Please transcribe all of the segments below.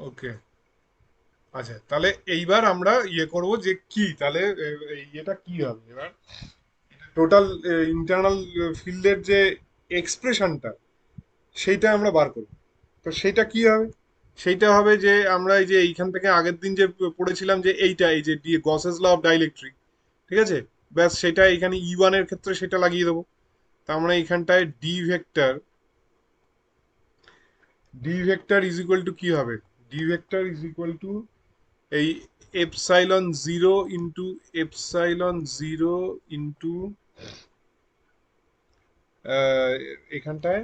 ওকে। আচ্ছা, তাহলে এইবার আমরা ইয়ে করব যে কি তাহলে এটা কি হবে এবার, টোটাল ইন্টারনাল ফিল্ডের যে এক্সপ্রেশনটা সেইটা আমরা বার করব। তো সেটা কি হবে? সেইটা হবে যে আমরা এই যে এইখান থেকে আগের দিন যে পড়েছিলাম যে এইটা এই যে গসেস ল অফ ডাইইলেকট্রিক, ঠিক আছে? ব্যাস সেটা এখানে ই ওয়ানের ক্ষেত্রে সেটা লাগিয়ে দেবো। তা আমরা এইখানটায় D vector is equal to কি হবে? D vector is equal to এই epsilon zero into epsilon zero into এখানটায়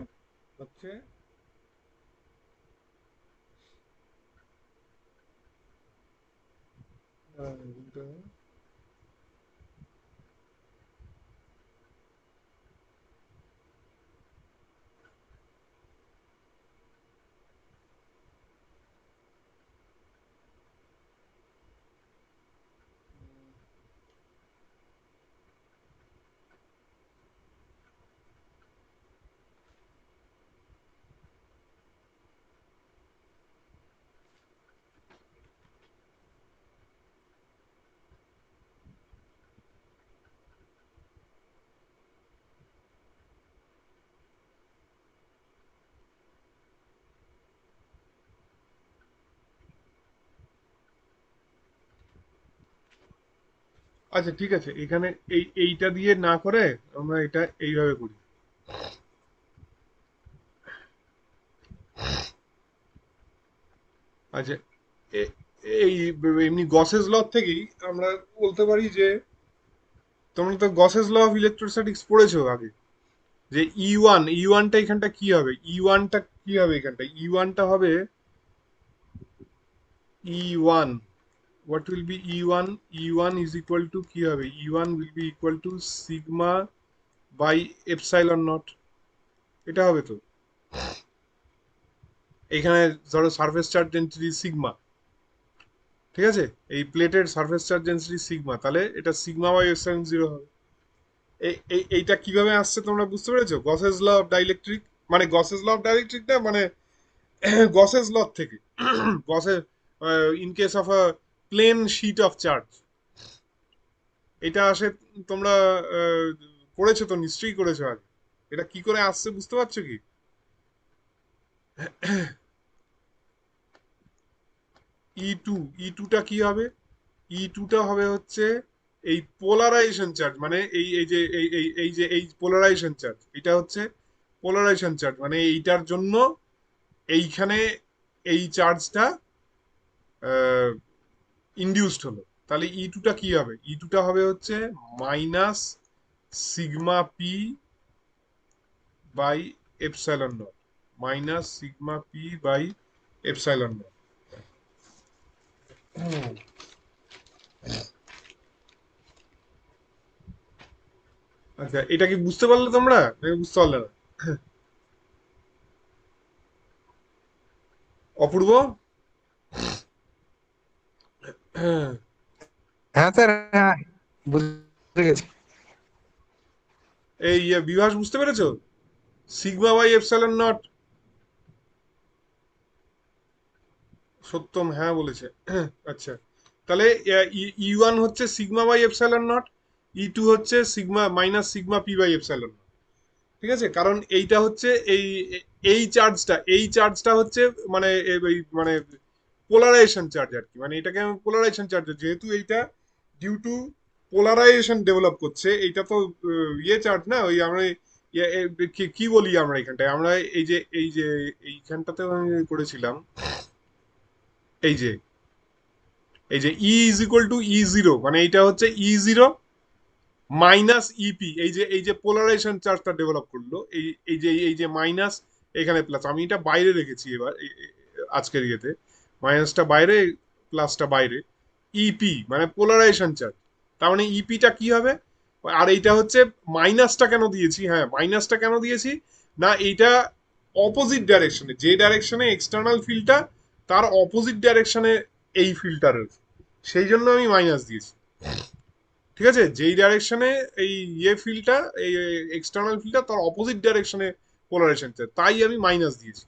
হচ্ছে আচ্ছা ঠিক আছে, এখানে এইটা দিয়ে না করে আমরা এটা এইভাবে করি। আচ্ছা, এ- এই এমনি গসেস ল থেকেই আমরা বলতে পারি যে তোমরা তো গসেস ল অফ ইলেকট্রোস্ট্যাটিক্স পড়েছো আগে, যে ই ওয়ানটা এখানটা কি হবে, ই ওয়ানটা কি হবে এখানটা, ই ওয়ানটা হবে ই one, what will be E1? E1 is equal to কি হবে? E1 will be equal to sigma by epsilon naught, এটা হবে তো। এখানে ধরো সারফেস চার্জ ডেনসিটি সিগমা, ঠিক আছে? এই প্লেটের সারফেস চার্জ ডেনসিটি সিগমা, তাহলে এটা সিগমা বাই এপসাইলন জিরো হবে। এইটা কিভাবে আসছে তোমরা বুঝতে পেরেছো? গসেস ল অফ ডাইইলেকট্রিক, মানে গসেস ল অফ ডাইইলেকট্রিক না, মানে গসেস ল থেকে গসের in case of a plane sheet of charge এটা আসে। তোমরা আহ, করেছো তো, নিশ্চয়ই করেছো আগে। এটা কি করে আসছে বুঝতে পারছো কি? ই টু, ই টুটা কি হবে? ই টুটা হবে হচ্ছে এই পোলারাইজেশন চার্জ, মানে এই পোলারাইজেশন চার্জ, এটা হচ্ছে পোলারাইজেশন চার্জ, মানে এইটার জন্য এইখানে এই চার্জটা ইনডিউসড হলো। তাহলে ই টুটা কি হবে? ই টুটা হবে হচ্ছে minus sigma P by epsilon naught, minus sigma P by epsilon naught. আচ্ছা, এটা কি বুঝতে পারলে তোমরা নাকি বুঝতে পারলে না? অপূর্ব, হ্যাঁ স্যার, হ্যাঁ বুঝতে গেছি। এই বিভাস বুঝতে পেরেছো? Sigma by epsilon naught. Satyam হ্যাঁ বলেছে। আচ্ছা, তাহলে ই ওয়ান হচ্ছে sigma by epsilon naught, E two হচ্ছে sigma minus sigma P by epsilon naught, ঠিক আছে? কারণ এইটা হচ্ছে এই চার্জটা হচ্ছে মানে মানে পোলারাইজেশন চার্জ আর কি, মানে এটাকে আমি পোলারাইজেশন চার্জ, যেহেতু এইটা ডিউ টু পোলারাইজেশন ডেভেলপ করছে, এইটা তো ইয়ে চার্জ না, ওই আমরা কি কি বলি আমরা এখানটায়, আমরা এই যে এইখানটাতে আমি করেছিলাম, এই যে E is equal to E zero, মানে এইটা হচ্ছে ই জিরো মাইনাস ইপি, এই যে পোলারাইজেশন চার্জটা ডেভেলপ করলো, এই যে মাইনাস, এখানে প্লাস, আমি এটা বাইরে রেখেছি এবার আজকের ইয়েতে, মাইনাসটা বাইরে, প্লাসটা বাইরে। ইপি মানে পোলারাইজেশন চার্জ, তার মানে ইপিটা কি হবে? আর এইটা হচ্ছে মাইনাসটা কেন দিয়েছি, হ্যাঁ মাইনাসটা কেন দিয়েছি, না এইটা অপোজিট ডাইরেকশনে, যে ডাইরেকশনে এক্সটার্নাল ফিল্ডটা তার অপোজিট ডাইরেকশনে এই ফিল্ডটা রয়েছে, সেই জন্য আমি মাইনাস দিয়েছি। ঠিক আছে, যেই ডাইরেকশনে এই ফিল্ডটা, এই এক্সটার্নাল ফিল্ডটা তার অপোজিট ডাইরেকশনে পোলারাইজেশন, তাই আমি মাইনাস দিয়েছি।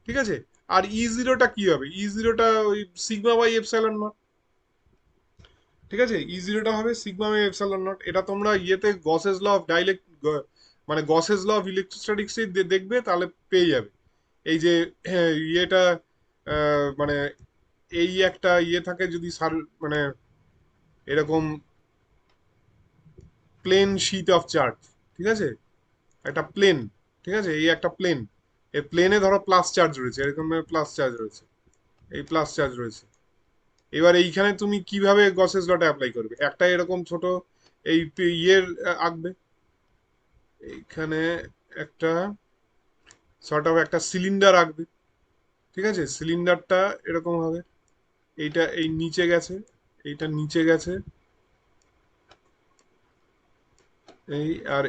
ঠিক আছে, আর ই জিরোটা কি হবে? ই জিরোটা ওই সিগমা বাই এপসাইলন নট। ঠিক আছে, ই জিরোটা হবে সিগমা বাই এপসাইলন নট। এটা তোমরা ইয়েতে গসেস ল অফ ডাইলেক্ট, মানে গসেস ল অফ ইলেকট্রোস্ট্যাটিক্সে দেখবে, তাহলে পেয়ে যাবে। এই যে ইয়েটা মানে এই একটা ইয়ে থাকে যদি মানে এরকম প্লেন শিট অফ চার্জ, ঠিক আছে, একটা প্লেন, ঠিক আছে, এই একটা প্লেন, এই প্লেনে ধরো প্লাস চার্জ রয়েছে, এরকম প্লাস চার্জ রয়েছে, এই প্লাস চার্জ রয়েছে। এবার এইখানে তুমি কিভাবে গসেস লটা অ্যাপ্লাই করবে? একটা এরকম ছোট এই ইয়ের আঁকবে, এইখানে একটা সর্ট অফ একটা সিলিন্ডার আঁকবে, ঠিক আছে, সিলিন্ডারটা এরকম হবে, এইটা এই নিচে গেছে, এইটা নিচে গেছে, এই আর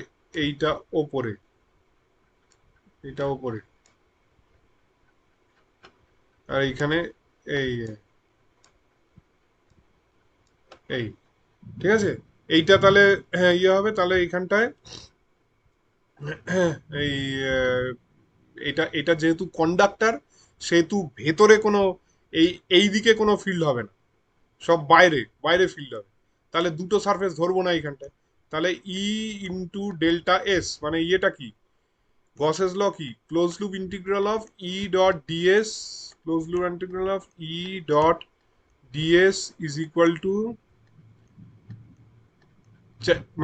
এইটা ওপরে, এটা ওপরে, আর এইখানে এই এই ঠিক আছে, এইটা তাহলে হ্যাঁ ইয়ে হবে, তাহলে এইখানটায় এই আহ, এটা এটা যেহেতু কন্ডাক্টর, সেহেতু ভেতরে কোনো এই এই দিকে কোনো ফিল্ড হবে না, সব বাইরে বাইরে ফিল্ড হবে। তাহলে দুটো সারফেস ধরবো না এইখানটায়। তাহলে ই ইন্টু ডেল্টা এস, মানে ইয়েটা কি, গসেস ল কি, close loop integral of E dot DS, close loop integral of E dot DS is equal to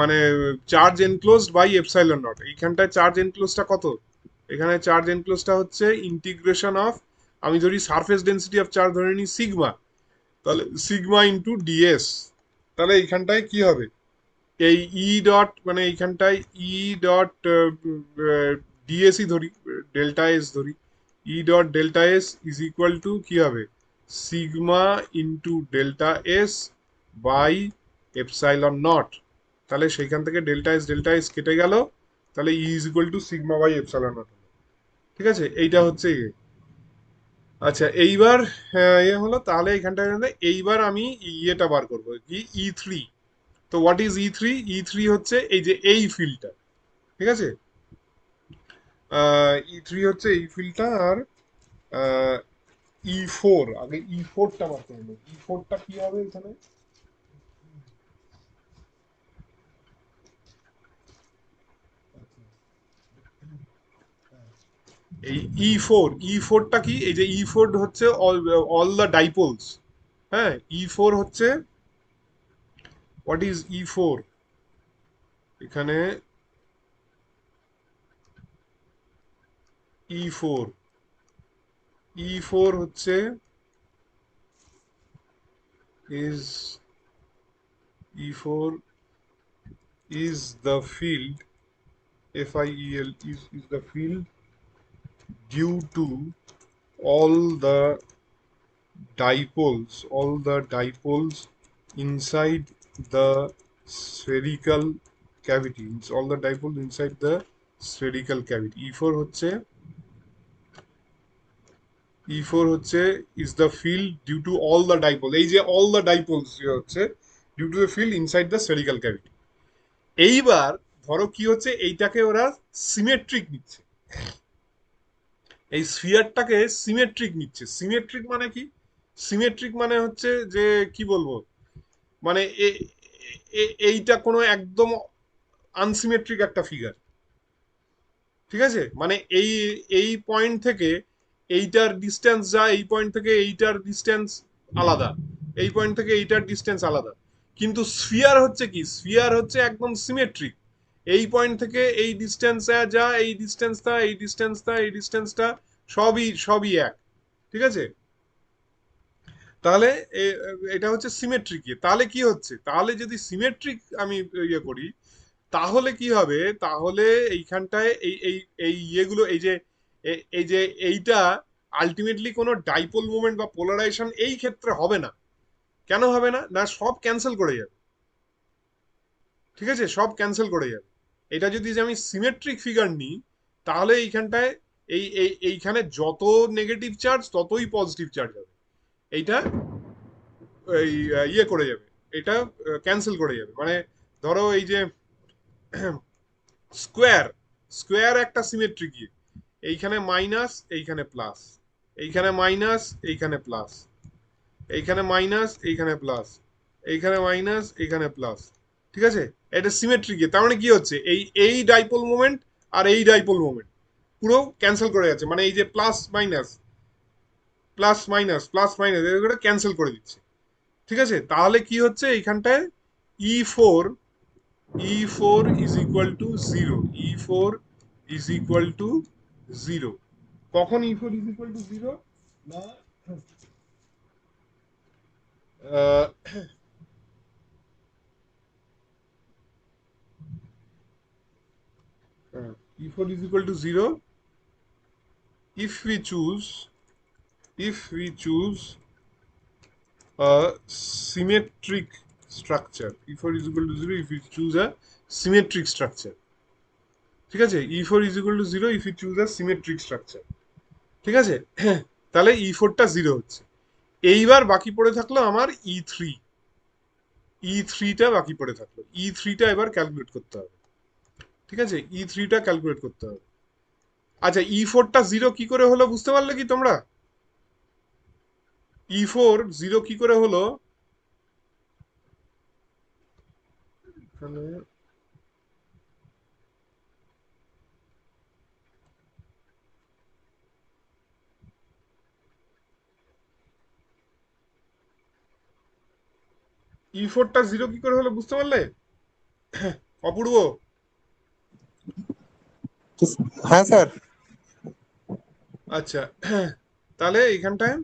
মানে charge enclosed by epsilon naught. এইখানটায় চার্জ এনক্লোজটা কত? এখানে চার্জ এনক্লোজটা হচ্ছে ইন্টিগ্রেশন অফ, আমি যদি সারফেস ডেন্সিটি অফ চার্জ ধরে নিই সিগমা, তাহলে সিগমা ইন্টু ডিএস। তাহলে এইখানটায় কি হবে, এই ই ডট মানে এইখানটায় ই ডট ডিএসই ধরি, ডেল্টা এস ধরি, E dot delta S is equal to কি হবে, sigma into delta S by epsilon naught. তাহলে সেইখান থেকে ডেল্টা এস কেটে গেল, তাহলে E is equal to sigma by epsilon naught. ঠিক আছে, এইটা হচ্ছে ইয়ে। আচ্ছা এইবার ইয়ে হলো, তাহলে এখানটায় এইবার আমি ইয়েটা বার করবো কি, ই থ্রি। তো what is E three? E three হচ্ছে এই যে এই ফিল্ডটা, ঠিক আছে, ই থ্রি হচ্ছে এই ফিল্ডটা। আর ই ফোর, আগে ই ফোরটা বার করবো, ই ফোরটা কি হবে এখানে, এই ই ফোরটা কি, এই যে ই ফোর হচ্ছে অল দ্য ডাইপোলস। হ্যাঁ, ই ফোর হচ্ছে, হোয়াট ইজ ই ফোর, এখানে ই ফোর, ই ফোর হচ্ছে is E4 is the field, FIEL is the field due to all the dipoles inside the spherical cavity, it's all the dipoles inside the spherical cavity। E4 হচ্ছে, E4 হচ্ছে is the field due to all the dipoles, এই যে all the dipoles হচ্ছে due to the field inside the spherical cavity। এইবার ধরো কি হচ্ছে, এইটাকে ওরা সিমেট্রিক নিচ্ছে, এই স্ফিয়ারটাকে সিমেট্রিক নিচ্ছে। সিমেট্রিক মানে কি? সিমেট্রিক মানে হচ্ছে যে কি বলবো, মানে এইটা কোনো একদম আনসিমেট্রিক একটা ফিগার, ঠিক আছে, মানে এই এই পয়েন্ট থেকে এইটার ডিস্টেন্স যা, এই পয়েন্ট থেকে এইটার ডিস্টেন্স আলাদা, এই পয়েন্ট থেকে এইটার ডিস্টেন্স আলাদা। কিন্তু স্ফিয়ার হচ্ছে কি, স্ফিয়ার হচ্ছে একদম সিমেট্রিক, এই পয়েন্ট থেকে এই ডিস্টেন্স যা, এই ডিস্টেন্সটা, এই ডিস্টেন্সটা, এই ডিস্টেন্সটা সবই সবই এক, ঠিক আছে। তাহলে এটা হচ্ছে সিমেট্রিক। তাহলে কি হচ্ছে, তাহলে যদি সিমেট্রিক আমি ইয়ে করি, তাহলে কি হবে, তাহলে এইখানটায় এই এই এই ইয়েগুলো, এই যে এই যে এইটা আলটিমেটলি কোনো ডাইপোল মুভমেন্ট বা পোলারাইজেশন এই ক্ষেত্রে হবে না। কেন হবে না? না, সব ক্যান্সেল করে যাবে, ঠিক আছে, সব ক্যান্সেল করে যাবে। এটা যদি যে আমি সিমেট্রিক ফিগার নিই, তাহলে এইখানটায় এইখানে যত নেগেটিভ চার্জ ততই পজিটিভ চার্জ হবে, এইটা এই ইয়ে করে যাবে, এটা ক্যান্সেল করে যাবে। মানে ধরো এই যে স্কোয়ার, স্কোয়ার একটা সিমেট্রিক, এইখানে মাইনাস এইখানে প্লাস, এইখানে মাইনাস, এইখানে প্লাস, এইখানে মাইনাস, এইখানে প্লাস, এইখানে মাইনাস, এইখানে প্লাস। ঠিক আছে, এটা সিমেট্রিক। তার মানে কি হচ্ছে, এই এই ডাইপোল মোমেন্ট আর এই ডাইপোল মোমেন্ট পুরো ক্যান্সেল করে যাচ্ছে, মানে এই যে plus minus plus minus plus minus এগুলো ক্যান্সেল করে দিচ্ছে। ঠিক আছে, তাহলে কি হচ্ছে এইখানটায় E4 is equal two zero. E4 is equal two zero. কখন E4 is equal two zero? না, E4 is equal to 0 if we choose a symmetric structure. E4 is equal to 0 if we choose a symmetric structure. ঠিক আছে, E4 is equal to 0 if we choose a symmetric structure. ঠিক আছে, তাহলে E4 টা 0 হচ্ছে। এইবার বাকি পড়ে থাকলো আমার E3। E3 টা বাকি পড়ে থাকলো, E3 টা এবার ক্যালকুলেট করতে হবে। ঠিক আছে, E3 টা ক্যালকুলেট করতে হবে। আচ্ছা, E4 টা 0 কি করে হলো বুঝতে পারলে কি তোমরা? E4 0 কি করে হলো? এখানে E4 টা 0 কি করে হলো বুঝতে পারলে? অপূর্ব। হ্যাঁ স্যার। আচ্ছা, তাহলে এইখানটায়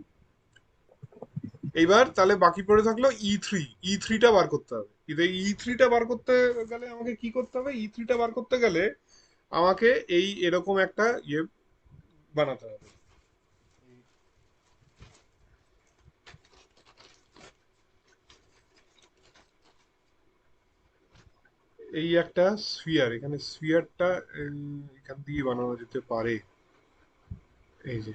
এইবার তাহলে বাকি পড়ে থাকলো E3। E3 টা বার করতে হবে। কিন্তু E3 টা বার করতে গেলে আমাকে কি করতে হবে? E3 টা বার করতে গেলে আমাকে এই এরকম একটা ইয়ে বানাতে হবে। এই একটা স্ফিয়ার, এখানে স্ফিয়ারটা এখান দিয়ে বানানো যেতে পারে। এই যে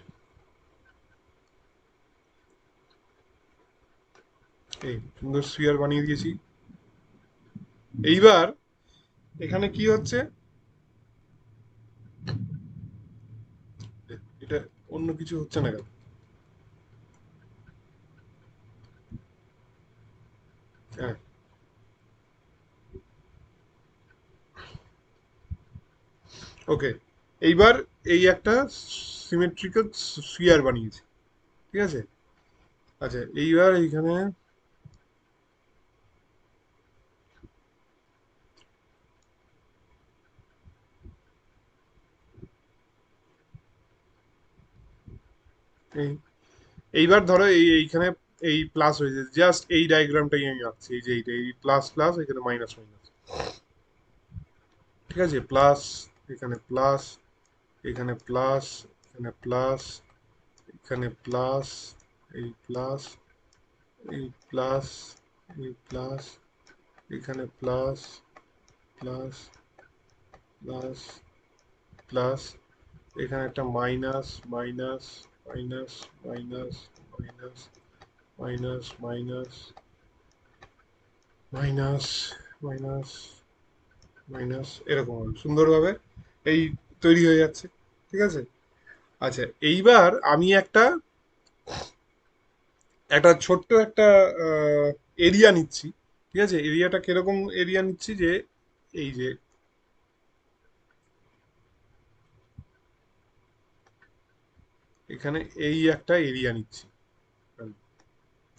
এই সুন্দর স্ফিয়ার বানিয়ে দিয়েছি। এইবার এখানে কি হচ্ছে, এটা অন্য কিছু হচ্ছে না কেন? হ্যাঁ, ওকে। এইবার এই একটা সিমেট্রিক্যাল স্ফিয়ার বানিয়েছি। ঠিক আছে, আচ্ছা এইবার এইখানে এই এইবার ধরো এইখানে এই প্লাস হয়েছে, জাস্ট এই ডায়াগ্রামটাই আমি আঁকছি। এই যে এইটা, এই প্লাস প্লাস, এখানে মাইনাস মাইনাস। ঠিক আছে, প্লাস, এখানে প্লাস, এখানে প্লাস, এখানে প্লাস, এখানে প্লাস, এই প্লাস, এই প্লাস, এই প্লাস, এখানে প্লাস, প্লাস, প্লাস, প্লাস, এখানে একটা minus minus minus minus minus minus minus minus minus minus, এরকম সুন্দরভাবে এই তৈরি হয়ে যাচ্ছে। ঠিক আছে, আচ্ছা এইবার আমি একটা একটা ছোট্ট একটা এরিয়া নিচ্ছি। ঠিক আছে, এরিয়াটা কিরকম এরিয়া নিচ্ছি, যে এই যে এখানে এই একটা এরিয়া নিচ্ছি।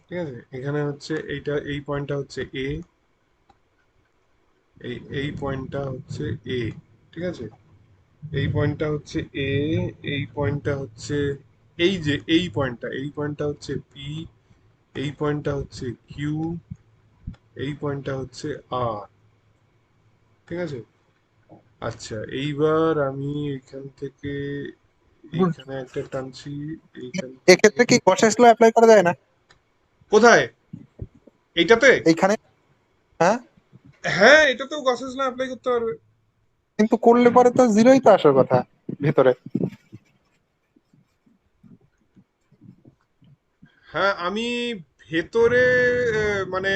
ঠিক আছে, এখানে হচ্ছে এইটা, এই পয়েন্টটা হচ্ছে এ, এই পয়েন্টটা হচ্ছে এ। ঠিক আছে, এই পয়েন্টটা হচ্ছে এ, এই পয়েন্টটা হচ্ছে, এই যে এই পয়েন্টটা হচ্ছে পি, এই পয়েন্টটা হচ্ছে কিউ, এই পয়েন্টটা হচ্ছে আর। ঠিক আছে, আচ্ছা এইবার আমি এখান থেকে এইখানে একটা টানছি, এইখান থেকে এক্ষেত্রে কি গসেস ল অ্যাপ্লাই করা যায় না কোথায়? এইটাতে? এইখানে? হ্যাঁ, হ্যাঁ, এটাতেও গসেস ল অ্যাপ্লাই করতে পারবে। কিন্তু করলে পরে তো জিরোই তো আসার কথা ভিতরে। হ্যাঁ, আমি ভেতরে মানে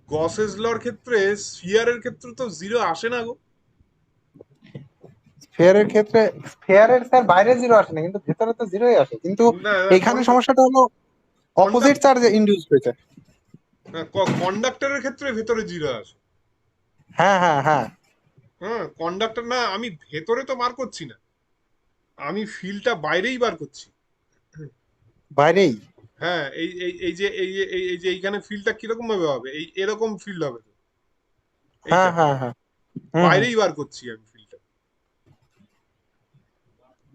গসেস লর ক্ষেত্রে, স্ফিয়ারের ক্ষেত্রে তো জিরো আসে না গো। স্ফিয়ারের ক্ষেত্রে স্ফিয়ারের স্যার বাইরে জিরো আসে না, কিন্তু ভেতরে তো জিরোই আসে, কিন্তু না, এখানে সমস্যাটা হলো অপোজিট কন্ডাক্ট চার্জ ইন্ডিউস হয়েছে। কন্ডাক্টরের ক্ষেত্রে ভেতরে জিরো আসে। হ্যাঁ হ্যাঁ হ্যাঁ। হ্যাঁ, কন্ডাক্টর না, আমি ভেতরে তো বার করছি না, আমি ফিল্ডটা বাইরেই বার করছি। বাইরেই। হ্যাঁ, এই যে এইখানে ফিল্ডটা কিরকম ভাবে হবে, এই এরকম ফিল্ড হবে তো, হ্যাঁ এইটা হ্যাঁ হ্যাঁ। হুম হুম বাইরেই বার করছি আমি ফিল্ডটা।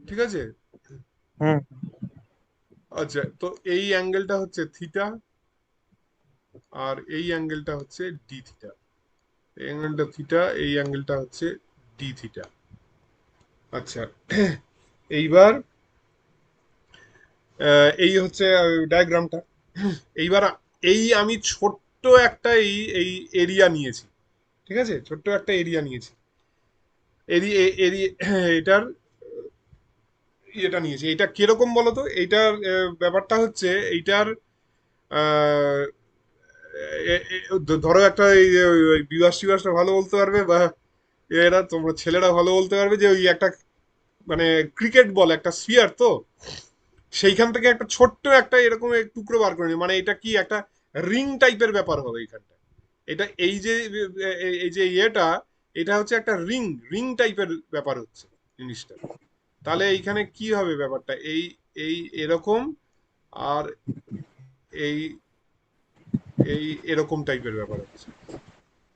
ঠিক আছে। হুম। আচ্ছা, তো এই অ্যাঙ্গেলটা হচ্ছে থিটা, আর এই অ্যাঙ্গেলটা হচ্ছে ডি থিটা। এই অ্যাঙ্গেলটা থিটা, এই অ্যাঙ্গেলটা হচ্ছে ডি থিটা। আচ্ছা, এইবার এই হচ্ছে ডায়াগ্রামটা। এইবার এই আমি ছোট্ট একটা এই এই এরিয়া নিয়েছি। ঠিক আছে, ছোট্ট একটা এরিয়া নিয়েছি। এরিয়া এরিয়া এটার এটা নিয়েছি। এটা কিরকম বলতো, এইটার ব্যাপারটা হচ্ছে এইটার আহ, ধরো একটা ওই বিভাস টিভাসটা ভালো বলতে পারবে, বা এরা তোমরা ছেলেরা ভালো বলতে পারবে, যে ওই একটা মানে ক্রিকেট বল একটা স্ফিয়ার তো, সেইখান থেকে একটা ছোট্ট একটা এরকম টুকরো বার করে নি, মানে এটা কি একটা রিং টাইপের ব্যাপার হবে এইখানটা। এটা এই যে ইয়েটা, এটা হচ্ছে একটা রিং রিং টাইপের ব্যাপার হচ্ছে জিনিসটা। তাহলে এইখানে কি হবে ব্যাপারটা, এই এই এরকম, আর এই এই এরকম টাইপের ব্যাপার হচ্ছে।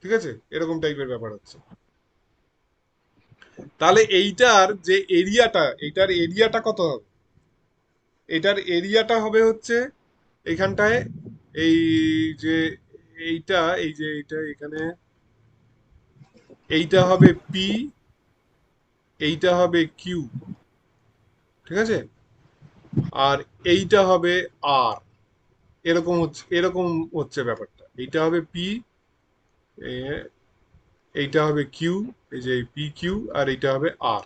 ঠিক আছে, এরকম টাইপের ব্যাপার হচ্ছে। তাহলে এইটার যে এরিয়াটা, এটার এরিয়াটা কত হবে? এটার এরিয়াটা হবে হচ্ছে এইখানটায়, এই যে এইটা, এই যে এইটা এখানে, এইটা হবে পি, এইটা হবে কিউ। ঠিক আছে, আর এইটা হবে আর। এরকম হচ্ছে ব্যাপারটা। এইটা হবে পি, এইটা হবে কিউ, এই যে পি কিউ, আর এইটা হবে আর।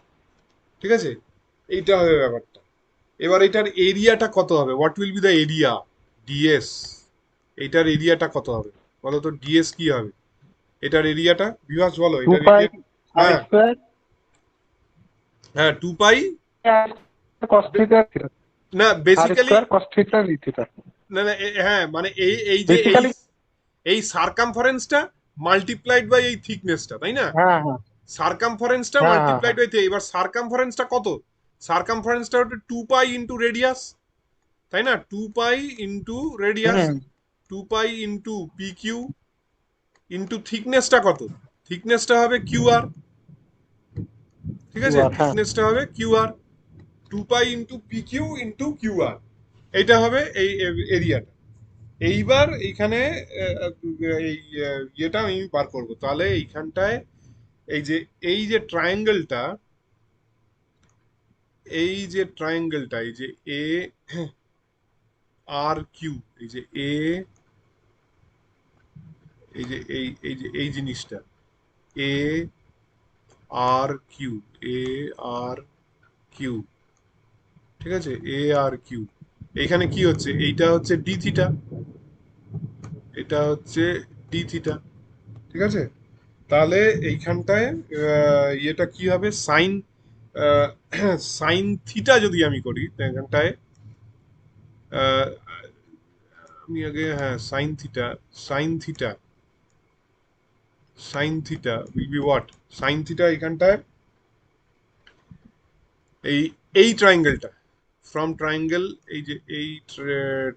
ঠিক আছে, এইটা হবে ব্যাপারটা। এবার এটার এরিয়াটা কত হবে, what will B the area, DS. এইটার এরিয়াটা কত হবে বলো তো, ডিএস কি হবে এটার এরিয়াটা, বিভাস বলো টু এটার পাই এরিয়া। আর হ্যাঁ, স্কোয়ার হ্যাঁ, 2 পাই। কস থিটা থিটা, না আর basically, square cos theta V theta. না না হ্যাঁ, মানে এই এই যে এই বেসিক্যালি এই সারকামফারেন্সটা মাল্টিপ্লাইড বাই এই থিকনেসটা, তাই না? হ্যাঁ হ্যাঁ সারকামফারেন্সটা হ্যাঁ হ্যাঁ মাল্টিপ্লাইড হ্যাঁ। বাই, এবার সারকামফারেন্সটা কত, সারকামফারেন্সটা হচ্ছে 2 পাই ইন্টু রেডিয়াস, তাই না? 2 পাই ইন্টু রেডিয়াস, হুম। 2 pi into P Q, into থিকনেসটা কত, থিকনেসটা হবে কিউ আর। ঠিক টু আছে, আর হ্যাঁ। থিকনেসটা হবে Q R, 2 pi into P Q into Q R. এইটা হবে এই এরিয়াটা। এইবার এইখানে এই ইয়েটা আমি বার করবো, তাহলে এইখানটায় এই যে এই যে ট্রায়াঙ্গেলটা, এই যে ট্রায়াঙ্গেলটা, এই যে এ আর কিউ, এই যে এ, এই যে এই জিনিসটা এ আর কিউ, এ আর কিউ। ঠিক আছে, এ আর কিউ। এইখানে কি হচ্ছে, এইটা হচ্ছে ডি থিটা, এটা হচ্ছে ডি থিটা। ঠিক আছে, তাহলে এইখানটায় ইয়েটা কি হবে, সাইন সাইন থিটা যদি আমি করি, তো এখানটায় আহ, আমি আগে, হ্যাঁ, sine theta, sine theta, sine theta will be what, sine theta এখানটায় এই এই ট্রায়াঙ্গেলটা, ফ্রম ট্রায়াঙ্গেল, এই যে এই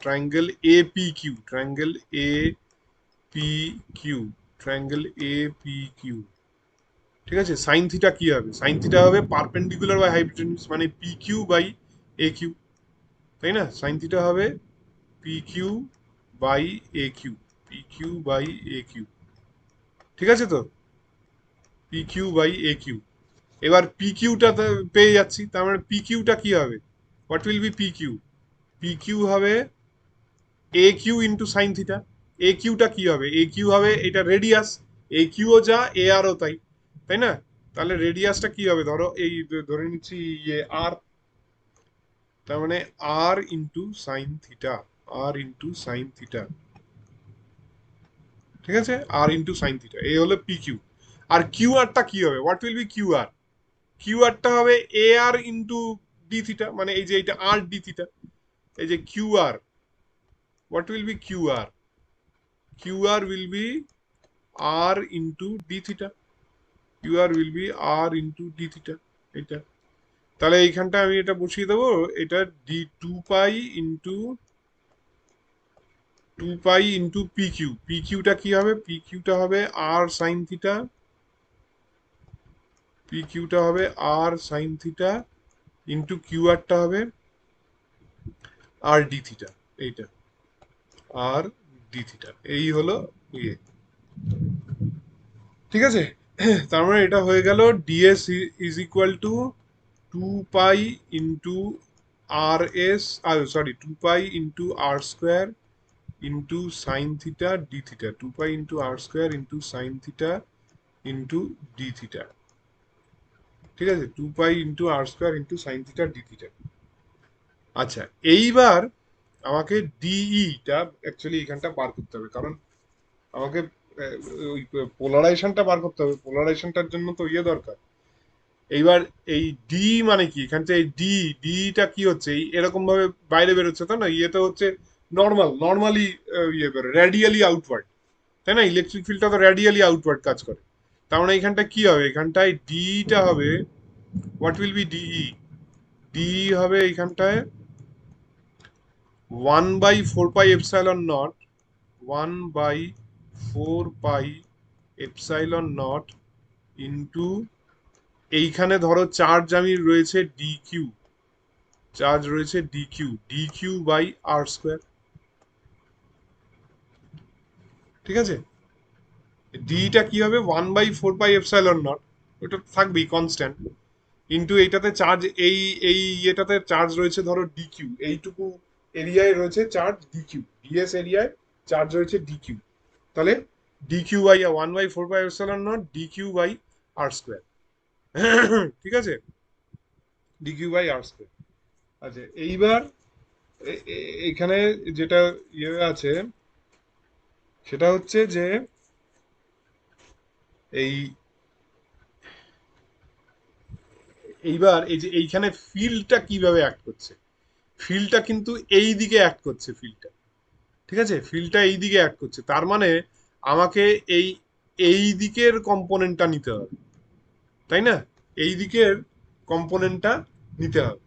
triangle A P Q, triangle A P Q, triangle A P Q. ঠিক আছে, সাইন থিটা কি হবে, সাইন থিটা হবে পারপেন্ডিকুলার বাই হাইপোটেনিউস, মানে P Q by A Q, তাই না? সাইন থিটা হবে P Q by A Q, P Q by A Q. ঠিক আছে তো, P Q by A Q. এবার পি কিউটা পেয়ে যাচ্ছি, তার মানে পি কিউটা কি হবে, what will be P Q, P Q হবে A Q into sine theta. A কিউটা কি হবে, এ কিউ হবে এটা রেডিয়াস, এ কিউও যা এ আরও তাই, তাই না? তাহলে রেডিয়াসটা কি হবে, ধরো এই ধরে নিচ্ছি ইয়ে আর, তার মানে আর ইন্টু সাইন থিটা, আর ইন্টু সাইন থিটা। ঠিক আছে, আর ইন্টু সাইন থিটা, এই হলো পি কিউ। আর কিউ আরটা কি হবে, what will be Q R, Q আরটা হবে এ আর ইন্টু ডি থিটা, মানে এই যে এইটা আর ডি থিটা, এই যে Q R, what will be Q R? Q R will be R into D theta, Q R will be R into D theta, এটা। তাহলে এইখানটা আমি এটা বসিয়ে দেবো, এটা D two pi into P Q, P কিউটা কি হবে? পি কিউটা হবে আর সাইন থিটা, পি কিউটা হবে আর সাইন থিটা ইন্টু কিউ আরটা হবে আর ডি থিটা, এইটা আর ডি থিটা, এই হলো ইয়ে, ঠিক আছে? তার মানে এটা হয়ে গেল DS is equal to two pi into R S, sorry, two pi into R square into sine theta D theta, two pi into R square into sine theta into D theta, ঠিক আছে? Two pi into R square into sine theta D theta. আচ্ছা, এইবার আমাকে ডিইটা actually এখানটা বার করতে হবে, কারণ আমাকে ওই পোলারাইজেশনটা বার করতে হবে, পোলারাইজেশনটার জন্য তো ইয়ে দরকার। এইবার এই ডি মানে কি, এখান থেকে ডিটা কি হচ্ছে, এই এরকম ভাবে বাইরে বেরোচ্ছে, তাই না? ইয়েতে হচ্ছে নর্মালি ইয়ে বেরো, রেডিয়ালি আউটওয়ার্ড, তাই না? ইলেকট্রিক ফিল্ডটা তো রেডিয়ালি আউটওয়ার্ড কাজ করে। তার মানে এখানটা কি হবে? এখানটায় ডিটা হবে, what will be D E? D হবে এইখানটায় 1/4 pi epsilon naught, 1/4 pi epsilon naught into, এইখানে ধরো চার্জ আমি রয়েছে ডি কিউ, চার্জ রয়েছে D Q by R square, ঠিক আছে? ডিটা কি হবে? 1/4 পাই এপসাইলন নট, ওটা থাকবেই কনস্ট্যান্ট, ইন্টু এইটাতে চার্জ, এই এটাতে চার্জ রয়েছে ধরো ডি কিউ, এইটুকু এরিয়ায় রয়েছে চার্জ ডি কিউ, ডিএস এরিয়ায় চার্জ রয়েছে ডি কিউ, তাহলে D Q by 1/4 pi epsilon naught D Q by R square, ঠিক আছে? D Q by R square. আচ্ছা, এইবার এখানে যেটা ইয়ে আছে সেটা হচ্ছে যে এই এইবার এই যে এইখানে ফিল্ডটা কিভাবে অ্যাক্ট করছে, ফিল্ডটা কিন্তু এই দিকে অ্যাক্ট করছে, ফিল্ডটা, ঠিক আছে? ফিল্ডটা এই দিকে অ্যাক্ট করছে, তার মানে আমাকে এই এই দিকের কম্পোনেন্টটা নিতে হবে, তাই না? এই দিকের কম্পোনেন্টটা নিতে হবে।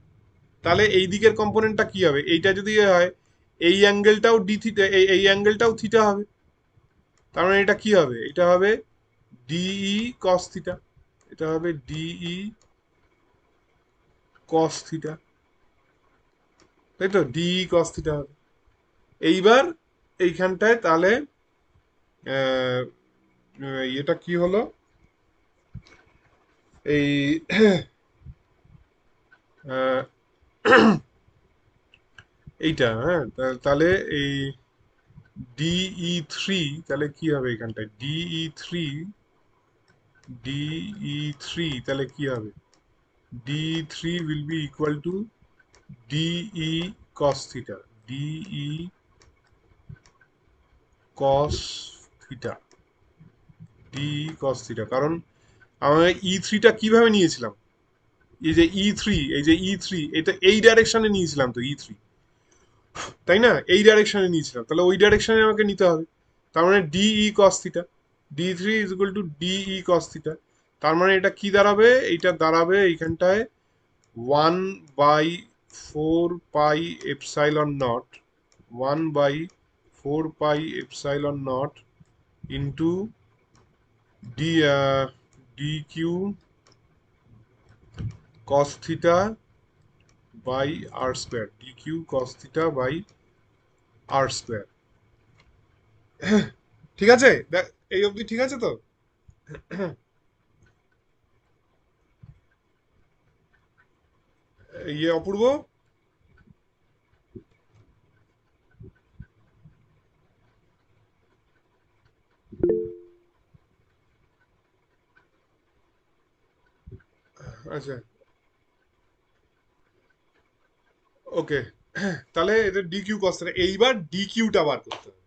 তাহলে এই দিকের কম্পোনেন্টটা কি হবে? এইটা যদি হয়, এই অ্যাঙ্গেলটাও ডি থিটা, এই অ্যাঙ্গেলটাও থিটা হবে, তার মানে এটা কি হবে? এটা হবে ডিই কস থিটা, এটা হবে ডিই কস থিটা, তাই তো? ডিই কস থিটা হবে। এইবার এইখানটায় তাহলে আহ, এটা কি হলো? এই আহ, এইটা, হ্যাঁ, তাহলে এই ডিই3, তাহলে কি হবে এখানটায়? ডিই থ্রি তাহলে কি হবে? ডিই3 will be equal to DE cos theta, DE cos theta, DE cos theta, কারণ আমরা ই3টা কিভাবে নিয়েছিলাম? এই যে ই থ্রি এটা এই ডাইরেকশনে নিয়েছিলাম তো ই3, তাই না? এই ডাইরেকশনে নিয়েছিলাম, তাহলে ওই ডাইরেকশনে আমাকে নিতে হবে। তার মানে ডিই কস থিটা, ডি3 is equal to DE cos theta. তার মানে এটা কি দাঁড়াবে? এইটা দাঁড়াবে এইখানটায় 1/4 pi epsilon naught, 1/4 pi epsilon naught into D D Q cos theta by R square, D Q cos theta by R square, ঠিক আছে? এই অবধি ঠিক আছে তো? ইয়ে অপূর্ব, আচ্ছা, ওকে, তাহলে এটা ডি কিউ কস থিটা, এইবার ডি কিউটা বার করতে হবে,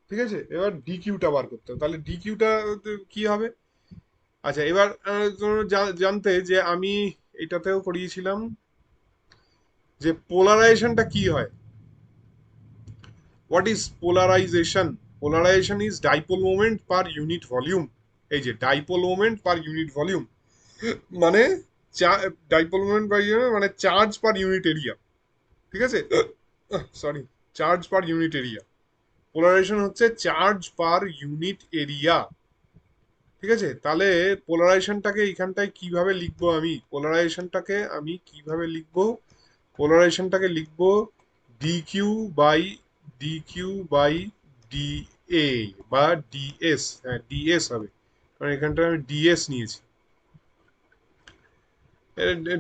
ঠিক আছে? এবার ডি কিউটা বার করতে হবে, তাহলে ডি কিউটা কি হবে? আচ্ছা, এবার তোমরা জানতে যে আমি এটাতেও করিয়েছিলাম যে পোলারাইজেশনটা কি হয়। What is polarisation? Polarisation is dipole moment per unit volume. এই যে dipole moment per unit volume মানে ডাইপোল মোমেন্ট পার ইউনিট মানে চার্জ পার ইউনিট এরিয়া, ঠিক আছে? Sorry, charge per unit area. Polarisation হচ্ছে চার্জ পার ইউনিট এরিয়া, ঠিক আছে? তাহলে পোলারাইজেশনটাকে এইখানটায় কিভাবে লিখবো? পোলারাইজেশনটাকে লিখবো D Q by D A বা ডিএস। হ্যাঁ, ডিএস হবে, কারণ এখানটা আমি ডিএস নিয়েছি।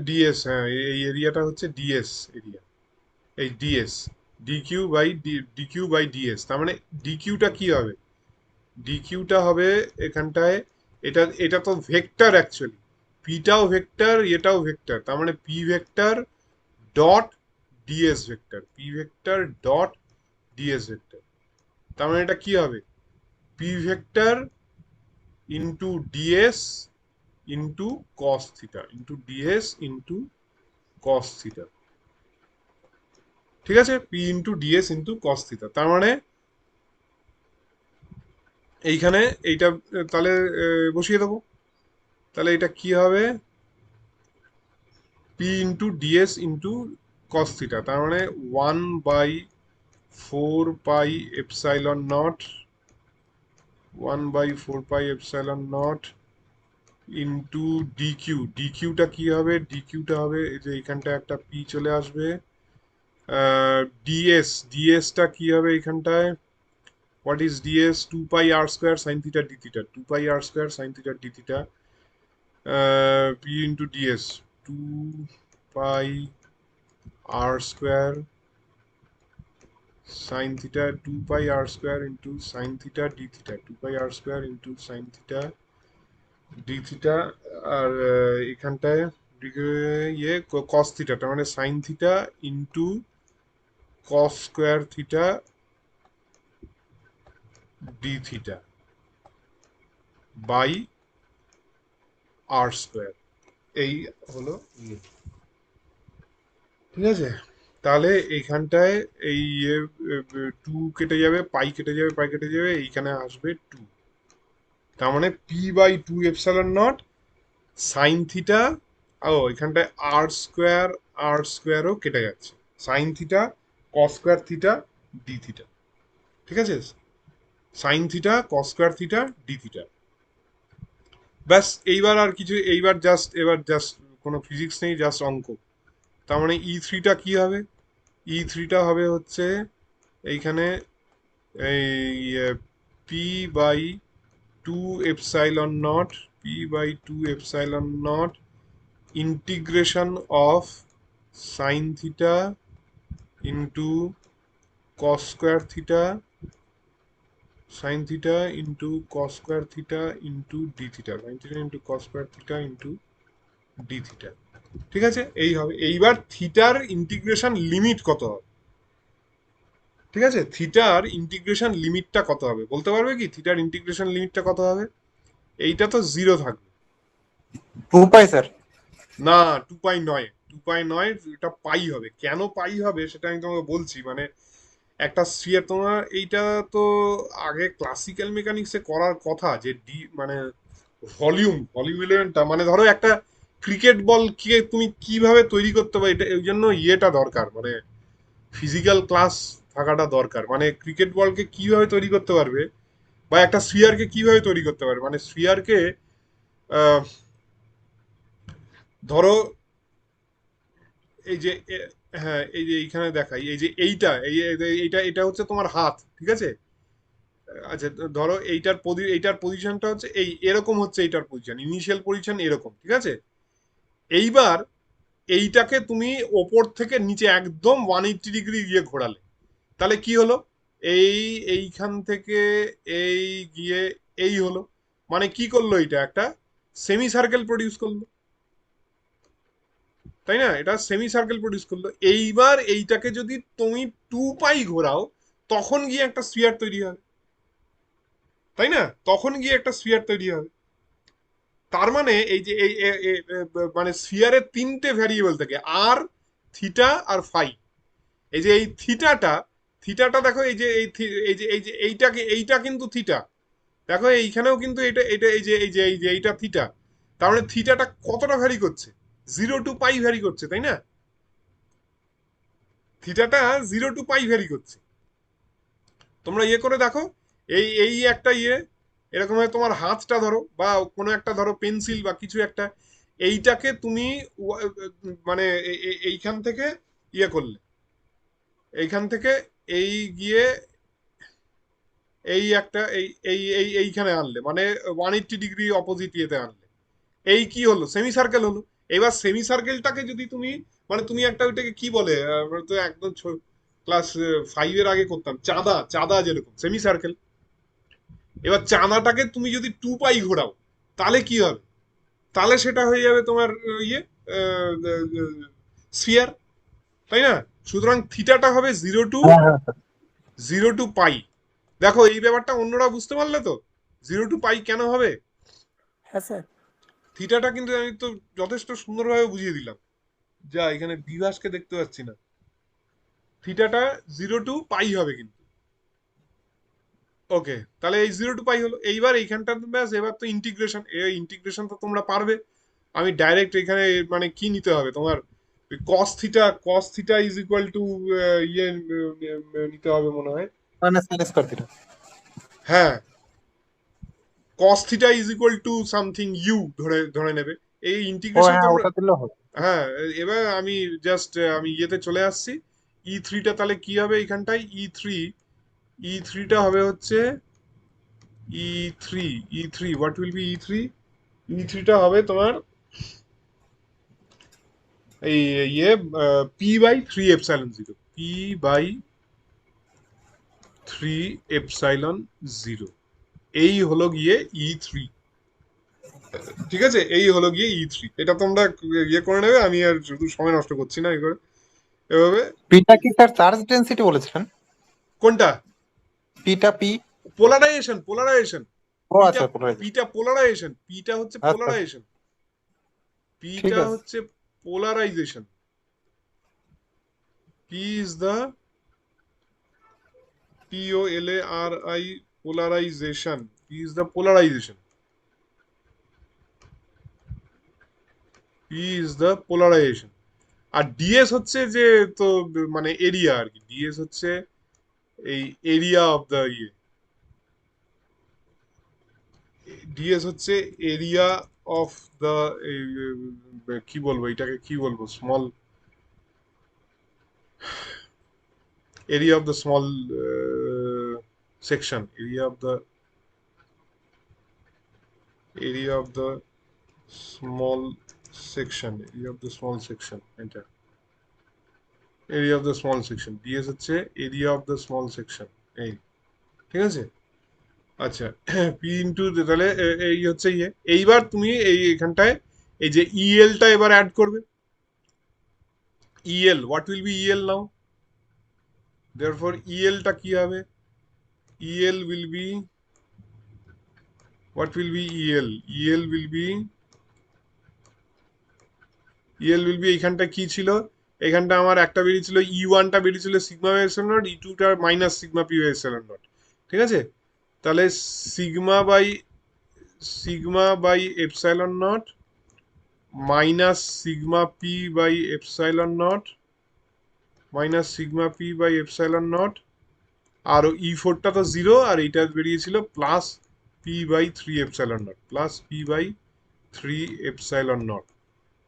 ডিএস, হ্যাঁ, এই এরিয়াটা হচ্ছে ডিএস এরিয়া, এই DS. D Q by DS, তার মানে ডিকিউটা কি হবে? ডিকিউটা হবে এখানটায়, এটা এটা তো ভেক্টর অ্যাকচুয়ালি, পিটাও ভেক্টর, এটাও ভেক্টর, তার মানে P vector dot DS vector, P vector dot DS vector. তার মানে এটা কি হবে? P vector into DS into cos theta, into DS into cos theta, ঠিক আছে? P into DS into cos theta, তার মানে এইখানে এইটা তাহলে বসিয়ে দেবো। তাহলে এটা কি হবে? P into DS into cos theta, তার মানে 1/4 pi epsilon naught, 1/4 pi epsilon naught into ডিকিউটা কি হবে? ডিকিউটা হবে এই যে এইখানটা একটা পি চলে আসবে। ডিএসটা কি হবে এইখানটায়? What is DS? 2 pi R square sine theta D theta, 2 pi R square sine theta D theta, P into DS, 2 pi R square sine theta, 2 pi R square into sine theta D theta, 2 pi R square into sine theta D theta. আর এখানটায় ইয়ে cos থিটাটা মানে sine theta into cos square theta D theta by R square, এই হলো ইয়ে, ঠিক আছে? তাহলে এইখানটায় এই টু কেটে যাবে, পাই কেটে যাবে, পাই কেটে যাবে, এইখানে আসবে টু। তার মানে P/2 epsilon naught sine theta, ও এখানটায় আর স্কোয়ারও কেটে যাচ্ছে, sine theta cos square theta D theta, ঠিক আছে? Sine theta cos square theta D theta. ব্যাস, এইবার আর কিছু, এবার জাস্ট কোনো ফিজিক্স নেই, জাস্ট অঙ্ক। তার মানে ই3টা কি হবে? ই3টা হবে হচ্ছে এইখানে এই P by two epsilon naught, P/2 epsilon naught integration of sine theta into cos square theta, sine theta into cos square theta into D theta, sine theta into cos square theta into D theta, ঠিক আছে? এই হবে। এইবার থিটার integration limit কত হবে? ঠিক আছে, থিটার ইন্টিগ্রেশন লিমিটটা কত হবে বলতে পারবে কি? থিটার ইন্টিগ্রেশন লিমিটটা কত হবে? এইটা তো জিরো থাকবে। 2 পাই স্যার। না, 2 পাই নয়, 2 পাই নয়, এটা পাই হবে। কেন পাই হবে সেটা আমি তোমাকে বলছি। মানে একটা স্ফিয়ার, তোমার এইটা তো আগে ক্লাসিক্যাল মেকানিক্সে করার কথা, যে ডি মানে ভলিউম এলিমেন্টটা, মানে ধরো একটা ক্রিকেট বল কে তুমি কিভাবে তৈরি করতে পারো, এটা এই জন্য ইয়েটা দরকার, মানে ফিজিক্যাল ক্লাস থাকাটা দরকার। মানে ক্রিকেট বলকে কিভাবে তৈরি করতে পারবে, বা একটা স্ফিয়ারকে কিভাবে তৈরি করতে পারবে, মানে স্ফিয়ারকে ধরো এই যে হ্যাঁ, এই যে এইখানে দেখাই, এই যে এইটা হচ্ছে তোমার হাত, ঠিক আছে? আচ্ছা, ধরো এইটার পজিশনটা হচ্ছে এরকম, হচ্ছে এইটার পজিশন, ইনিশিয়াল পজিশন এরকম, ঠিক আছে? এইবার এইটাকে তুমি ওপর থেকে নিচে একদম 180 ডিগ্রি গিয়ে ঘোরালে, তাহলে কি হলো? এই এইখান থেকে এই গিয়ে এই হলো, মানে কি করলো? এটা একটা সেমি সার্কেল প্রডিউস করলো, তাই না? এটা সেমি সার্কেল প্রডিউস করলো। এইবার এইটাকে যদি তুমি 2 পাই ঘোরাও, তখন গিয়ে একটা স্ফিয়ার তৈরি হবে, তাই না? তখন গিয়ে একটা স্ফিয়ার তৈরি হবে। তার মানে এই যে মানে স্ফিয়ারের তিনটে ভ্যারিয়েবল থাকে, আর, থিটা আর ফাই। এই যে এই থিটাটা দেখো, এই যে এইটা কিন্তু থিটা। দেখো এইখানেও কিন্তু এটা এইটা থিটা। তার মানে থিটাটা কতটা ভ্যারি করছে? 0 to পাই ভ্যারি করছে, তাই না? থিটাটা 0 to পাই ভ্যারি করছে। তোমরা ইয়ে করে দেখো, এই এই একটা ইয়ে, এরকম ভাবে তোমার হাতটা ধরো, বা কোনো একটা ধরো পেন্সিল বা কিছু একটা, এইটাকে তুমি মানে এইখান থেকে ইয়ে করলে, এইখান থেকে এই গিয়ে এই একটা এইখানে আনলে, মানে 180 ডিগ্রি অপোজিট ইয়েতে আনলে, এই কি হলো? সেমি সার্কেল হলো। এবার সেমি সার্কেলটাকে যদি তুমি, মানে তুমি একটা ওইটাকে কি বলে, আমরা তো একদম ক্লাস 5-এর আগে করতাম, চাঁদা, চাঁদা যেরকম সেমি সার্কেল। এবার চাঁদাটাকে তুমি যদি 2 পাই ঘোরাও, তাহলে কি হবে? তাহলে সেটা হয়ে যাবে তোমার ইয়ে স্ফিয়ার, তাই না? সুতরাং থিটাটা হবে হ্যাঁ হ্যাঁ স্যার। 0 to পাই। দেখো এই ব্যাপারটা অন্যরা বুঝতে পারলে তো, 0 to পাই কেন হবে। হ্যাঁ স্যার। থিটাটা কিন্তু আমি তো যথেষ্ট সুন্দরভাবে বুঝিয়ে দিলাম। যা এখানে বিভাসকে দেখতে পাচ্ছি না। থিটাটা 0 to পাই হবে কিন্তু। ওকে, তাহলে এই 0 to পাই হলো। এইবার এইখানটা ব্যাস, এবার তো ইন্টিগ্রেশন, এই ইন্টিগ্রেশন তো তোমরা পারবে। আমি ডাইরেক্ট এখানে মানে কি নিতে হবে তোমার, কস থিটা ইজ ইকুয়াল টু ইয়ে নিতে হবে মনে হয়। মানে সাইন স্কয়ার থিটা। হ্যাঁ, cos theta is equal to something you ধরে ধরে নেবে। এই ও ইন্টিগ্রেশন হ্যাঁ, তোমরা, ওটা দিলেও হবে। হ্যাঁ। এবার আমি জাস্ট আমি ইয়েতে চলে আসছি। E3টা তাহলে কি হবে এইখানটায়? E3টা হবে হচ্ছে E3 হোয়াট উইল বি E3টা হবে তোমার এই ইয়ে P/3 এপসাইলন 0, P/3 এপসাইলন 0। এই হলো গিয়ে E3। ঠিক আছে, এই হলো গিয়ে E3। এটা তোমরা ইয়ে করে নেবে, আমি আর শুধু সময় নষ্ট করছি না এভাবে এভাবে। পিটা কি স্যার চার্জ ডেনসিটি বলেছিলেন? কোনটা? পিটা পি। পোলারাইজেশন। ও পিটা আচ্ছা, পোলারাইজেশন। পিটা হচ্ছে আচ্ছা আচ্ছা, পোলারাইজেশন। ঠিক পিটা আছে। হচ্ছে polarisation. P is the POLARI polarisation. P is the polarisation. P is the polarisation. আর ডিএস হচ্ছে যে, তো মানে এরিয়া আর কি। ডিএস হচ্ছে এই এরিয়া অফ দ্য ইয়ে, ডিএস হচ্ছে এরিয়া অফ দ্য, কি বলবো এটাকে, কি বলবো, small area of the small section, area of the small section, এটা area of the small section. DS হচ্ছে area of the small section, এই, ঠিক আছে। আচ্ছা, পি ইন্টু, তাহলে এই হচ্ছে ইয়ে। এইবার তুমি এই এখানটায় এই যে ইএলটা এবার অ্যাড করবে। EL, what will be EL now? Therefore ইএলটা কি হবে? EL will be, what will be EL? EL will be, এইখানটা কি ছিল? এখানটা আমার একটা বেরিয়েছিল, E1টা বেরিয়েছিল সিগমা বাই এপসাইলন নট, E2টা minus sigma P by epsilon naught. ঠিক আছে, তাহলে sigma by epsilon naught minus sigma P by epsilon naught, আর E4টা তো 0, আর এইটা বেরিয়েছিল +P/3 এপসাইলন নট।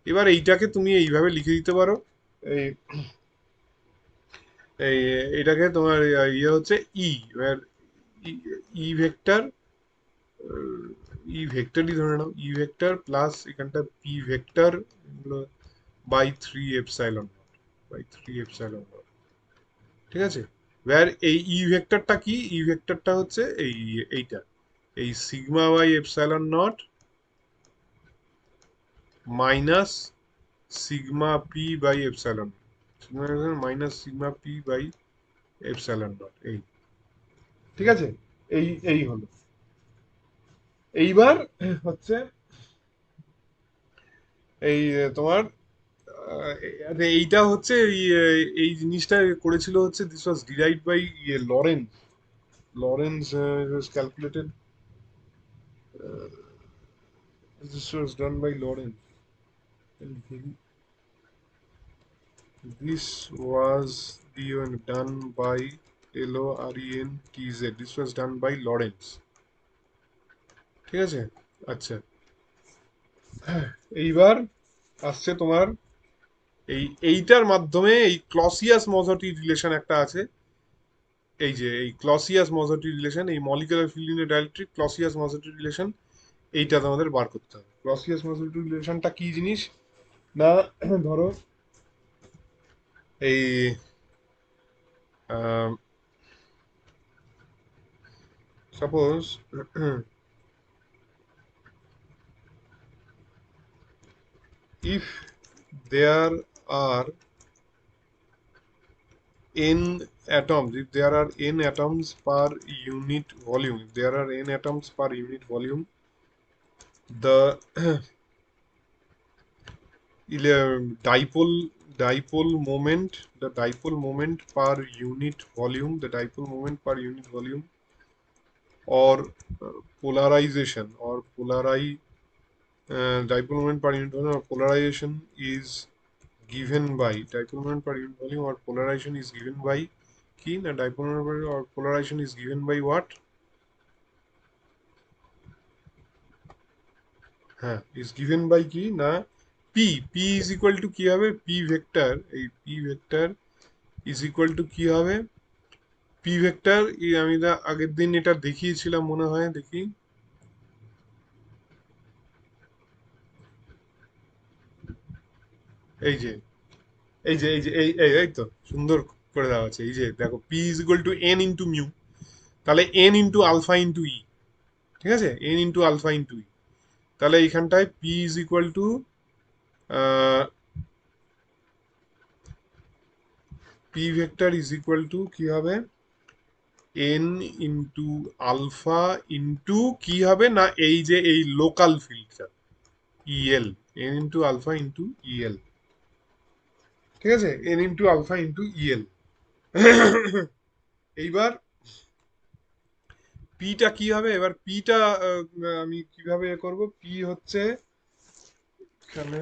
এবার এইটাকে তুমি এইভাবে লিখে দিতে পারো। এই এই এটাকে তোমার ইয়ে হচ্ছে এবার ই ভেক্টর, ধরে নাও, প্লাস এখানটা P vector by 3 epsilon naught. ঠিক আছে, এবার এই ভেক্টরটা কি? ভেক্টরটা হচ্ছে এইটা, এই sigma by epsilon naught minus sigma P by epsilon, minus sigma P by epsilon naught, এই। ঠিক আছে, এই হলো। এইবার হচ্ছে এই তোমার এইটা হচ্ছে এই জিনিসটা করেছিল হচ্ছে this was derived by Lorentz Lorentz calculated this was done by Lorentz this was done by LORENTZ this was done by Lorentz ঠিক আছে আচ্ছা এইবার আসছে তোমার এইটার মাধ্যমে এই ক্লসিয়াস মজাটি রিলেশন একটা আছে এই যে এই ক্লসিয়াস মজাটি রিলেশন এই molecular field dielectric Clausius Mossotti relation এইটা তোমাদের বার করতে হবে ক্লসিয়াস মজাটি রিলেশনটা কি জিনিস না ধরো এই suppose if there are n atoms if there are n atoms per unit volume if there are n atoms per unit volume the dipole moment the dipole moment per unit volume the dipole moment per unit volume or polarization or dipole moment per unit volume or polarization is given by dipole moment per unit volume or polarization is given by কি না dipole moment or polarization is given by what হ্যাঁ is given by কি না p is equal to কি হবে p vector এই p vector is equal to কি হবে p ভেক্টর আমি আগের দিন এটা দেখিয়েছিলাম মনে হয় দেখি এই যে এই তো সুন্দর করে দেওয়া আছে এই যে দেখো p is equal to n into mu তাহলে n into alpha into e ঠিক আছে n into alpha into e তাহলে এইখানটায় p is equal to p vector is equal to কি হবে n into alpha into কি হবে না এই যে এই লোকাল ফিল্ডটা el n into alpha into el ঠিক আছে n into alpha into el এইবার পিটা কি হবে এবার পিটা আমি কিভাবে করব পি হচ্ছে এখানে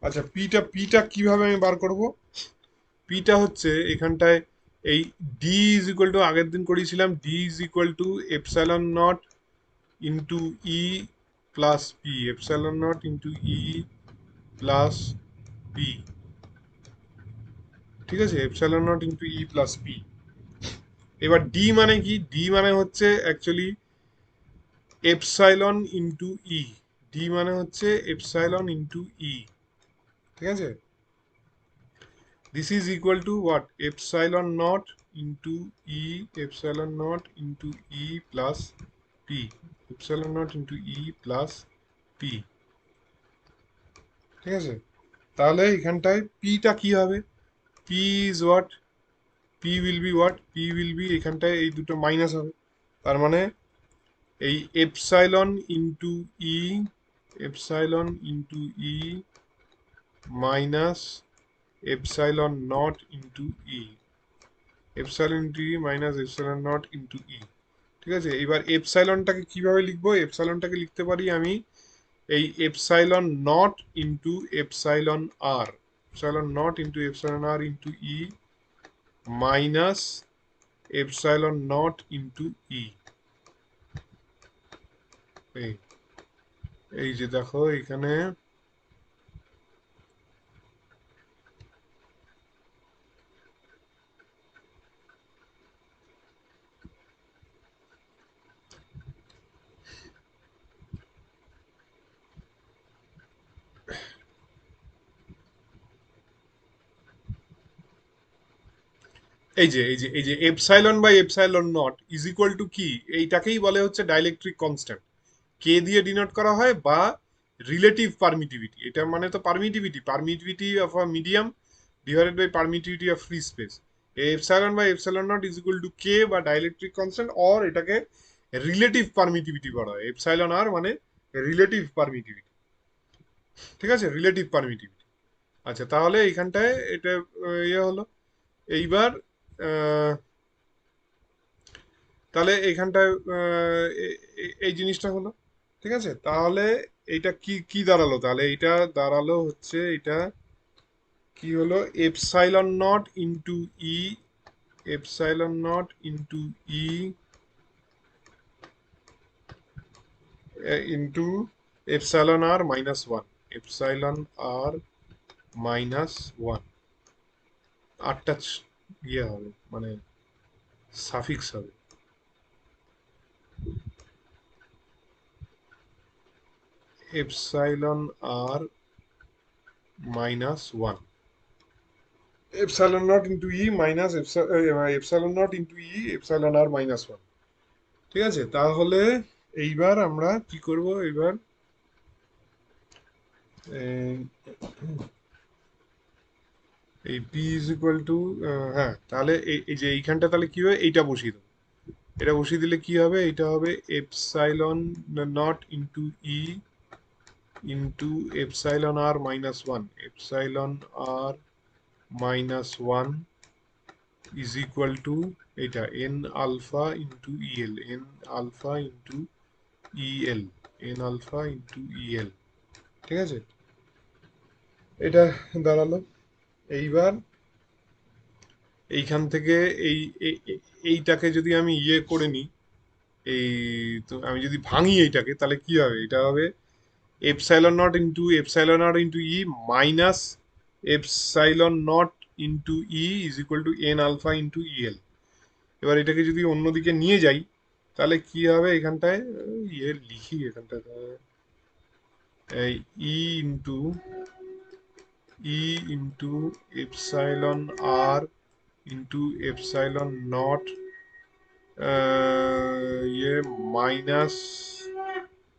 আচ্ছা পিটা কিভাবে আমি বার করব পিটা হচ্ছে এখানটায় এই ডি ইজ ইকুয়াল টু আগের দিন করেছিলাম D is equal to epsilon naught into E plus P epsilon naught into E plus P ঠিক আছে epsilon naught into E plus P এবার ডি মানে কি ডি মানে হচ্ছে actually epsilon into E D মানে হচ্ছে এপসাইলন ইন্টু ই ঠিক আছে this is equal to what epsilon naught into e epsilon naught into e plus p epsilon naught into e plus p ঠিক আছে তাহলে এখানটায় পিটা কি হবে p is what p will be what p will be এখানটায় এই দুটো মাইনাস হবে তার মানে এই epsilon into E epsilon into E minus epsilon naught into e epsilon into e minus epsilon naught into e ঠিক আছে এবার এপসাইলনটাকে কিভাবে লিখবো এপসাইলনটাকে লিখতে পারি আমি এই epsilon naught into epsilon R epsilon naught into epsilon R into E minus epsilon naught into E এই যে দেখো এখানে এই যে epsilon by epsilon naught is equal to কি এইটাকেই বলে হচ্ছে ডাইলেকট্রিক কনস্ট্যান্ট কে দিয়ে ডিনোট করা হয়, বা রিলেটিভ পারমিটিভিটি, এটা মানে তো permittivity of a medium divided by permittivity of free space. Epsilon by epsilon naught is equal to K বা ডাইলেকট্রিক কনস্ট্যান্ট, অর এটাকে রিলেটিভ পারমিটিভিটি বলা হয়। এপসাইলন আর মানে রিলেটিভ পারমিটিভিটি, ঠিক আছে, রিলেটিভ পারমিটিভিটি। আচ্ছা, তাহলে এইখানটায় এটা ইয়ে হলো। এইবার আহ, তাহলে এইখানটায় এই জিনিসটা হলো, ঠিক আছে। তাহলে এইটা কি কি দাঁড়ালো, তাহলে এইটা দাঁড়ালো হচ্ছে, এটা কি হলো, epsilon naught into E, epsilon naught into E into epsilon R minus one, epsilon R minus one. আটটা ইয়ে হবে, মানে সাফিক্স হবে। Epsilon R minus one, epsilon naught into E minus epsilon naught into E epsilon R minus one, ঠিক আছে। তাহলে এইবার আমরা কি করব, এবার এই পি ইজ ইকুয়াল টু, হ্যাঁ, তাহলে এই যে এইখানটা তাহলে কি হবে, এইটা বসিয়ে দেবো। এটা বসিয়ে দিলে কি হবে, এটা হবে epsilon naught into E into epsilon R minus one, epsilon R minus one is equal to এটা N alpha into EL, N alpha into EL, N alpha into EL, ঠিক আছে। এটা দাঁড়ালো। এইবার এইখান থেকে এই এইটাকে যদি আমি ইয়ে করে নিই, এই, তো আমি যদি ভাঙি এইটাকে, তাহলে কি হবে, এটা হবে epsilon naught into epsilon naught into E minus epsilon naught into E is equal to N alpha into EL. এবার এটাকে যদি অন্যদিকে নিয়ে যাই, তাহলে কি হবে এখানটায়, ইয়ে লিখি এখানটায়, এই E into E into epsilon R into epsilon naught ইয়ে মাইনাস,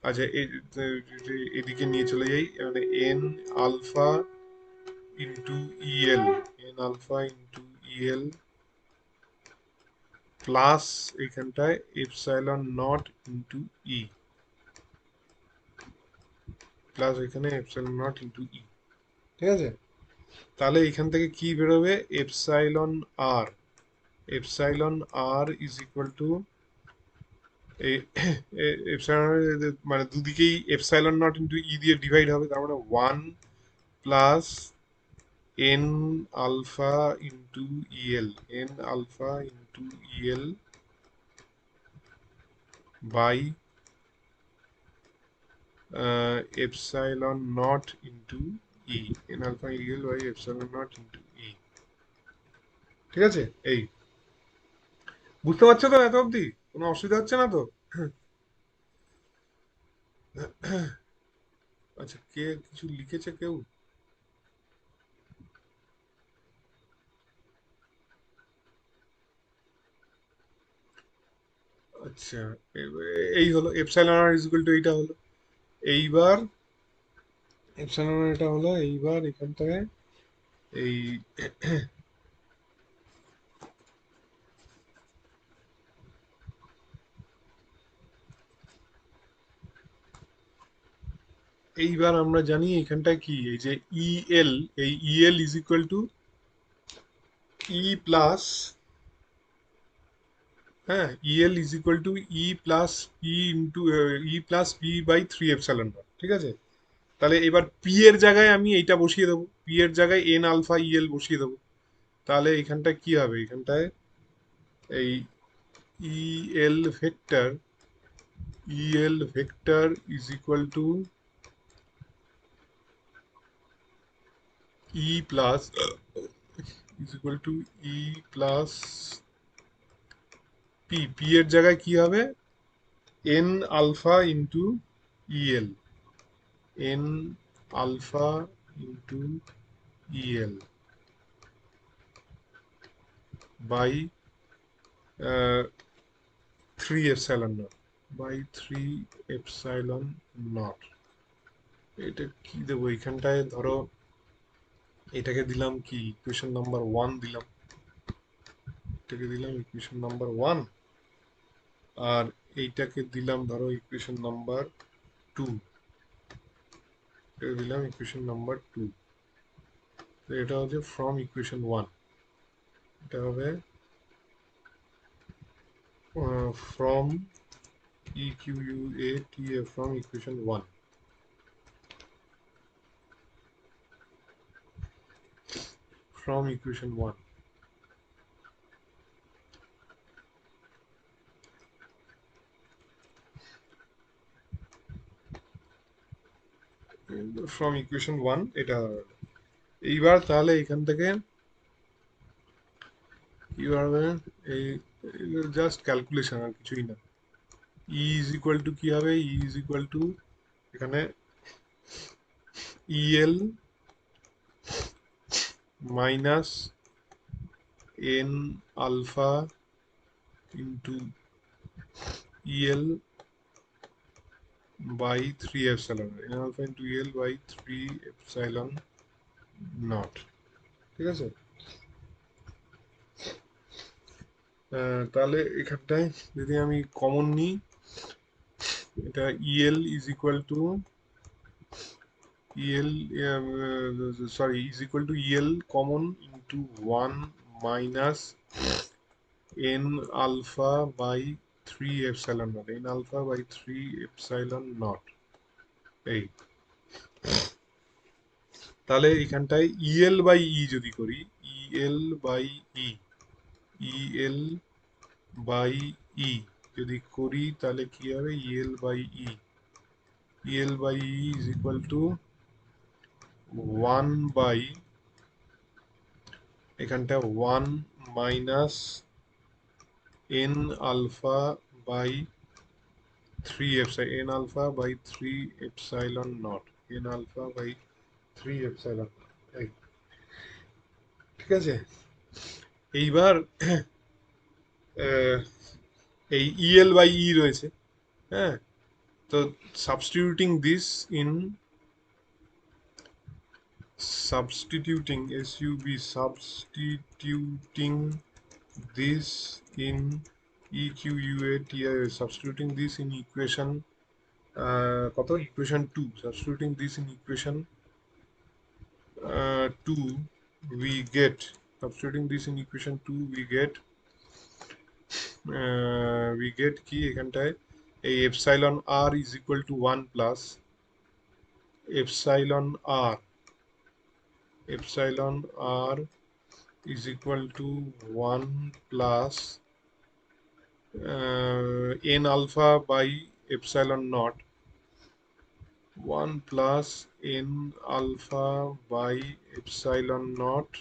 আচ্ছা এদিকে নিয়ে চলে যাই, মানে N alpha into EL, N alpha into EL plus এইখানটায় epsilon naught into E, plus এখানে এপসাইলন নট ইন্টু ই, ঠিক আছে। তাহলে এখান থেকে কি বেরোবে, epsilon R, epsilon R is equal to epsilon, মানে দুদিকেই এপসাইলন নট ইন্টু ই দিয়ে ডিভাইড হবে, তার মানে one plus N alpha into EL, N alpha into EL by epsilon naught into E, N alpha EL by epsilon naught into E, ঠিক আছে। এই বুঝতে পারছো তো এত অবধি, কোনো অসুবিধা হচ্ছে না তো? আচ্ছা, কে কিছু লিখেছে কেউ? আচ্ছা, এই হলো epsilon R is equal to, এইটা হলো। এইবার এপসাইলন আর এটা হলো, এইবার এখান থেকে এই এইবার আমরা জানি এখানটায় কি, এই যে ইএল, এই EL is equal to E plus, হ্যাঁ, EL is equal to E plus P into E plus P by three epsilon naught, ঠিক আছে। তাহলে এবার পি এর জায়গায় আমি এইটা বসিয়ে দেবো, পি এর জায়গায় এন আলফা ইএল বসিয়ে দেবো। তাহলে এখানটায় কি হবে, এখানটায় এই EL vector, EL vector is equal to E plus, is equal to E plus P, P এর জায়গায় কি হবে, N alpha into EL, N alpha into EL by three epsilon naught. By 3 epsilon naught. এটা কি দেবো এখানটায়? ধরো এটাকে দিলাম কি ইকুয়েশন নাম্বার 1 দিলাম, এটাকে দিলাম ইকুয়েশন নাম্বার 1, আর এইটাকে দিলাম ধরো ইকুয়েশন নাম্বার 2, এটাকে দিলাম ইকুয়েশন নাম্বার 2। তো এটা হচ্ছে ফ্রম ইকুয়েশন 1, এটা হবে from EQUATA from equation 1, from equation 1। from equation 1 এটা হবে। এইবার তাহলে এখান থেকে কি হবে? এই জাস্ট ক্যালকুলেশন আর কিছুই না। E ইজ ইকুয়াল টু কি হবে? E ইজ ইকুয়াল টু এখানে EL minus N alpha into EL by 3 epsilon, N alpha into EL by 3 epsilon naught. ঠিক আছে? তাহলে এখানটায় যদি আমি কমন নিই, এটা EL is equal to EL, sorry, is equal to EL common into 1 minus N alpha by 3 epsilon naught, N alpha by 3 epsilon naught. এই তাহলে এখানটায় EL বাই E যদি করি, EL by E, EL by E যদি করি তাহলে কি হবে? EL by E, EL by E is equal to 1 by এখানটা 1 minus n alpha by 3 epsilon, n alpha by 3 epsilon naught, n alpha by 3 epsilon. ঠিক আছে? এইবার এই EL বাই E রয়েছে, হ্যাঁ? তো substituting this in, substituting substituting this in EQUATI, substituting this in equation কত, equation 2, substituting this in equation 2 we get, substituting this in equation 2 we get কি এখানটায় এই epsilon r is equal to 1 plus epsilon r, epsilon r is equal to 1 plus n alpha by epsilon naught, 1 plus n alpha by epsilon naught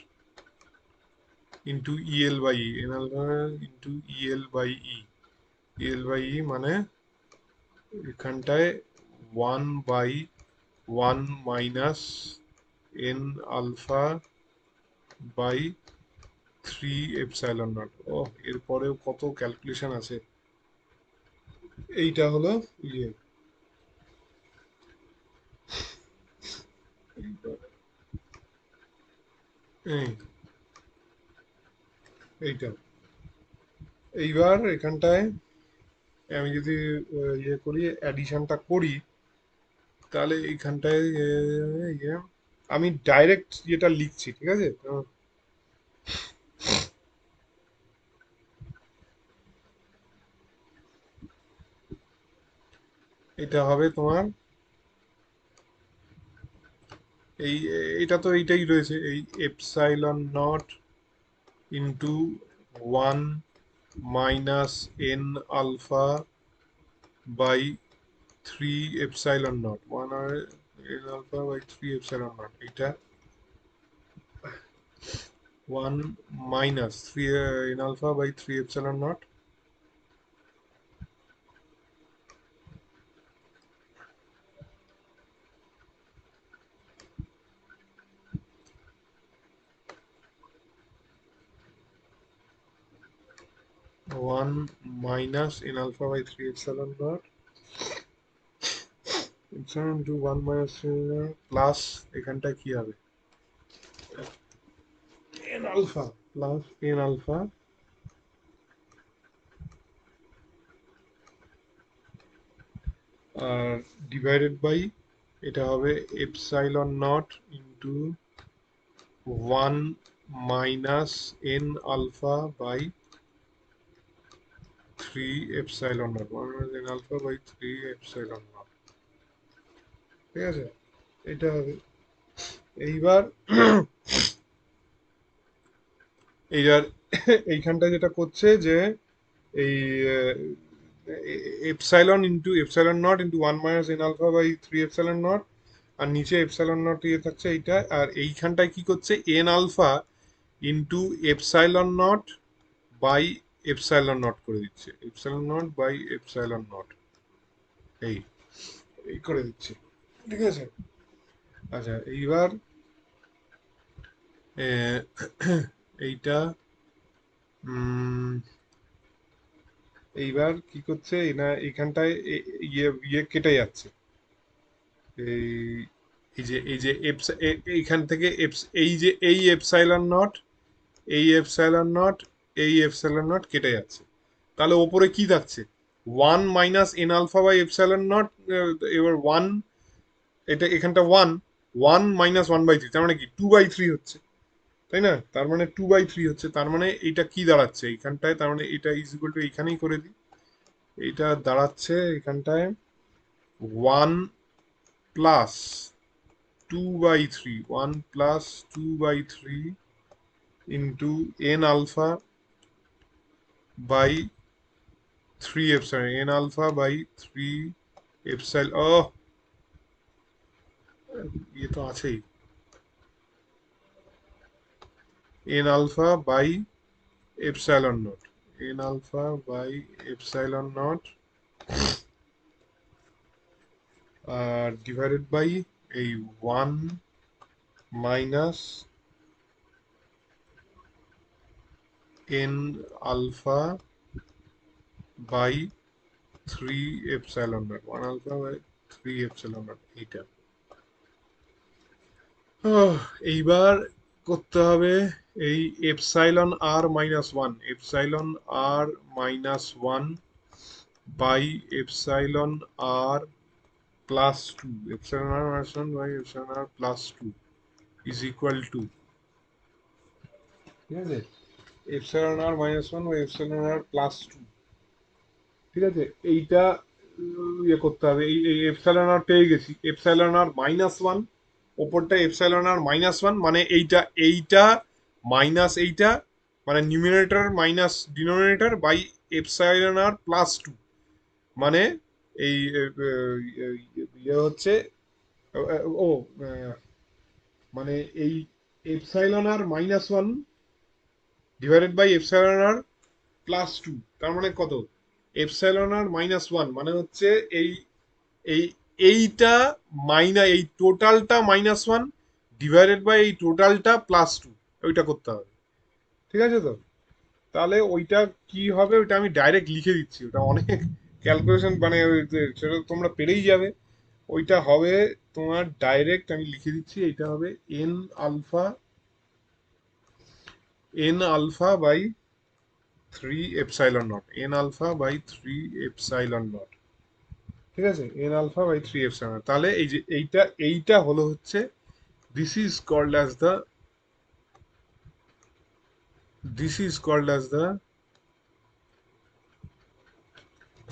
into EL by E, n alpha into EL by E, EL by E মানে এখানটায় 1 by 1 minus n alpha by 3 epsilon naught। ও, এরপরেও কত calculation আছে। এইটা হলো ইয়ে, এই এইটা। এইবার এখানটায় আমি যদি ইয়ে করি, অ্যাডিশনটা করি, তাহলে এইখানটায় ইয়ে আমি ডাইরেক্ট যেটা লিখছি, ঠিক আছে? তো এটা হবে তোমার এই, এটা তো এইটাই রয়েছে, এই epsilon naught into 1 minus N alpha by 3 epsilon naught, 1 আর N alpha by 3 epsilon naught, এটা 1 minus 3 N alpha by 3 epsilon naught, 1 minus n alpha by 3 epsilon naught epsilon to 1 minus plus এখানটা কি হবে n alpha plus n alpha আর divided by এটা হবে epsilon naught into 1 minus n alpha by 3 epsilon naught 1 minus n alpha by 3 epsilon naught ঠিক আছে এটা হবে এইবার এইবার এইখানটা যেটা করছে যে এই epsilon naught into 1 minus n alpha by 3 epsilon naught আর নিচে epsilon naught ইয়ে থাকছে এইটা আর এইখানটায় কি করছে n alpha into epsilon naught by epsilon naught করে দিচ্ছে epsilon naught by epsilon naught এই এই করে দিচ্ছে ঠিক আছে আচ্ছা এইবার এইটা এইবার কি করছে না এখানটায় ইয়ে কেটে যাচ্ছে এই এই যে এইখান থেকে এই এপসাইলন নট এই এপসাইলন নট কেটে যাচ্ছে তাহলে ওপরে কি থাকছে 1 minus N alpha by epsilon naught এবার 1 এটা এখানটা 1 মাইনাস 1/3 তার মানে কি 2/3 হচ্ছে তাই না তার মানে 2/3 হচ্ছে তার মানে এটা কি দাঁড়াচ্ছে এইখানটায় তার মানে এটা ইজ ইকুয়াল টু এইখানেই করে দিই এটা দাঁড়াচ্ছে এখানটায় 1 plus 2/3 1 plus 2/3 into n alpha by 3 epsilon n alpha by 3 epsilon ये तो आছেই n alpha by epsilon naught n alpha by epsilon naught divided by a 1 minus n alpha by 3 epsilon naught 1 alpha by 3 epsilon naught এইটা এইবার করতে হবে এই epsilon R minus 1 epsilon R minus 1 by epsilon R plus 2 epsilon R minus 1 by epsilon R plus 2 is equal to ঠিক আছে epsilon R minus 1 by epsilon R plus 2 ঠিক আছে এইটা ইয়ে করতে হবে এই এপসাইলন আর পেয়ে গেছি এপসাইলন আর মাইনাস 1 ওপরটা এপসাইলন আর মাইনাস 1 মানে এইটা মাইনাস এইটা মানে numerator minus denominator by epsilon R plus 2 মানে এই ইয়ে হচ্ছে ও মানে এই epsilon R minus 1 divided by epsilon R plus 2 তার মানে কত এপসাইলন আর মাইনাস 1 মানে হচ্ছে এই এই এইটা এই টোটালটা মাইনাস 1 ডিভাইডেড বাই এই টোটালটা প্লাস 2 ওইটা করতে হবে ঠিক আছে তো তাহলে ওইটা কি হবে ওইটা আমি ডাইরেক্ট লিখে দিচ্ছি ওটা অনেক ক্যালকুলেশন মানে সেটা তোমরা পেরেই যাবে ওইটা হবে তোমার ডাইরেক্ট আমি লিখে দিচ্ছি এইটা হবে N alpha by 3 epsilon naught N alpha by 3 epsilon naught ঠিক আছে N alpha by 3 epsilon naught তাহলে এই যে এইটা হলো হচ্ছে this is called as the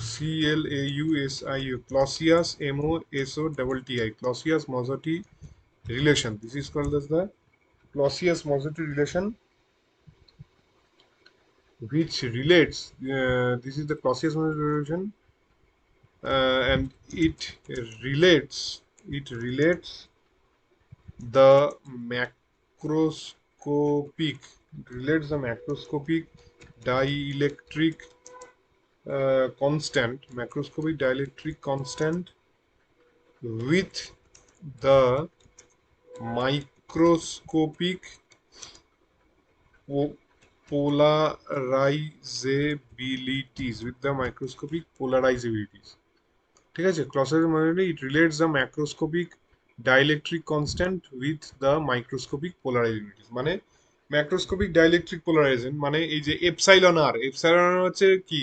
CLAUSIU Clausius MOSOTTI Clausius-Mozatti relation this is called as the Clausius-Mozatti relation which relates this is the Clausius-Mozatti relation and it relates the macroscopic dielectric macroscopic dielectric constant with the microscopic polarizabilities with the microscopic polarizabilities. ঠিক আছে, ক্রসের মানে it relates the macroscopic dielectric constant with the microscopic polarisabilities. মানে macroscopic dielectric polarisation মানে এই যে epsilon আর হচ্ছে কি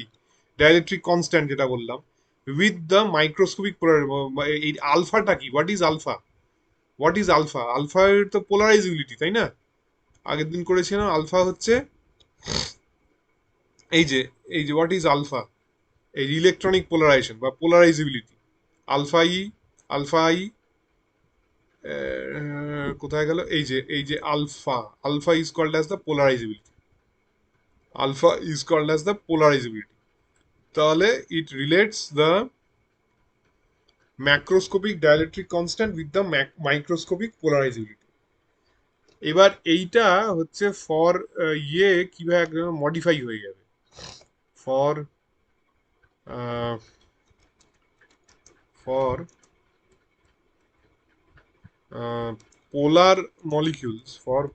ডাইলেকট্রিক কনস্ট্যান্ট যেটা বললাম, উইথ দ্য মাইক্রোস্কোপিক এই আলফাটা কি, হোয়াট ইজ আলফা? আলফা এর তো পোলারাইজিবিলিটি, তাই না? আগের দিন করেছিলাম আলফা হচ্ছে এই যে হোয়াট ইজ আলফা, এই ইলেকট্রনিক পোলারাইজেশন বা polarisability. Alpha E alpha I কোথায় গেল, এই যে alpha, alpha is called as the polarisability, alpha is called as the polarisability. তাহলে it relates the macroscopic dielectric constant with the microscopic polarisability. এবার এইটা হচ্ছে ফর কিভাবে মডিফাই হয়ে যাবে, for for polar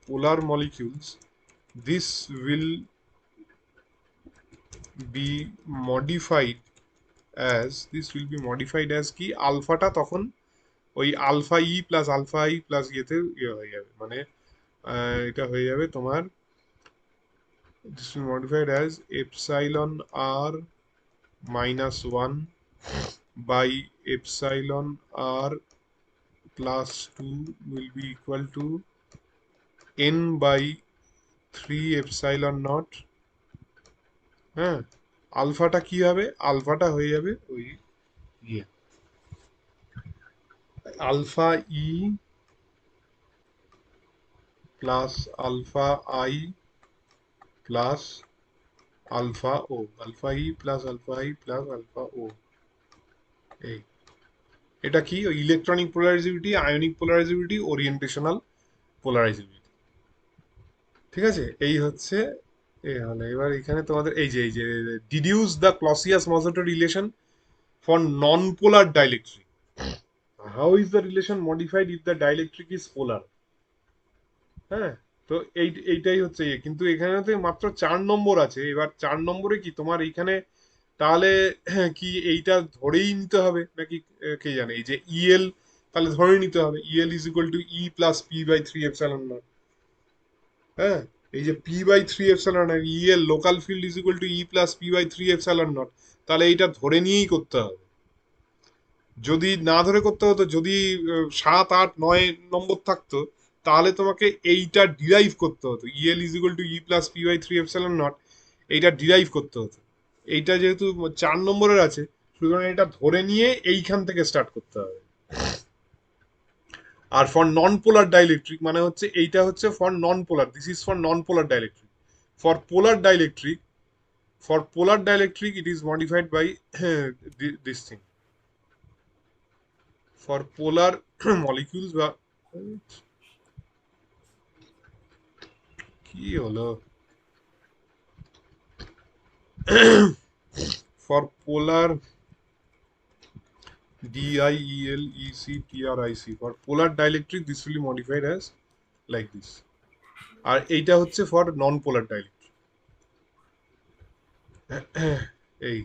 polar molecules, this will be modified as কি আলফাটা তখন ওই alpha E plus alpha E plus ইয়েতে হয়ে যাবে, মানে এটা হয়ে যাবে তোমার this will be modified as epsilon r minus 1 by epsilon r plus 2 will be equal to n by 3 epsilon naught। হ্যাঁ, আলফাটা কি হবে, আলফাটা হয়ে যাবে ওই ইয়ে alpha E plus alpha I plus alpha O, alpha E plus alpha I plus alpha O. এই এটা কি, ওই ইলেকট্রনিক পোলারাইজিবিলিটি, আয়নিক পোলারাইজিবিলিটি, ওরিয়েন্টেশনাল পোলারাইজিবিলিটি। ঠিক আছে, এই হচ্ছে হলো। এবার এখানে তোমাদের এই যে deduce the Clausius Mossotti relation for non polar dielectric. How is the relation modified if the dielectric is polar? হ্যাঁ, তো এইটাই হচ্ছে কিন্তু এখানে তো মাত্র 4 নম্বর আছে। এবার 4 নম্বরে কি তোমার এইখানে তাহলে কি এইটা ধরেই নিতে হবে নাকি কে জানে, এই যে ইএল তাহলে ধরে নিতে হবে EL is equal to E plus P by 3 epsilon naught. হ্যাঁ, এই যে P by 3 epsilon naught, EL local field is equal to E plus P by 3 epsilon naught, তাহলে এইটা ধরে নিয়েই করতে হবে। যদি না ধরে করতে হতো, যদি 7, 8, 9 নম্বর থাকতো, তাহলে তোমাকে এইটা ডিরাইভ করতে হতো, EL is equal to E plus P by 3 epsilon naught, এইটা ডিরাইভ করতে হতো। এইটা যেহেতু 4 নম্বরের আছে, সুতরাং এটা ধরে নিয়ে এইখান থেকে স্টার্ট করতে হবে। আর ফর নন পোলার ডাইলেকট্রিক মানে হচ্ছে এইটা হচ্ছে for non polar, this is for non polar dielectric. For polar dielectric, it is modified by this thing. For polar molecules বা কি হলো, for polar DIELECTRIC, for polar dielectric this will be modified as like this. আর এইটা হচ্ছে for non polar dielectric. এই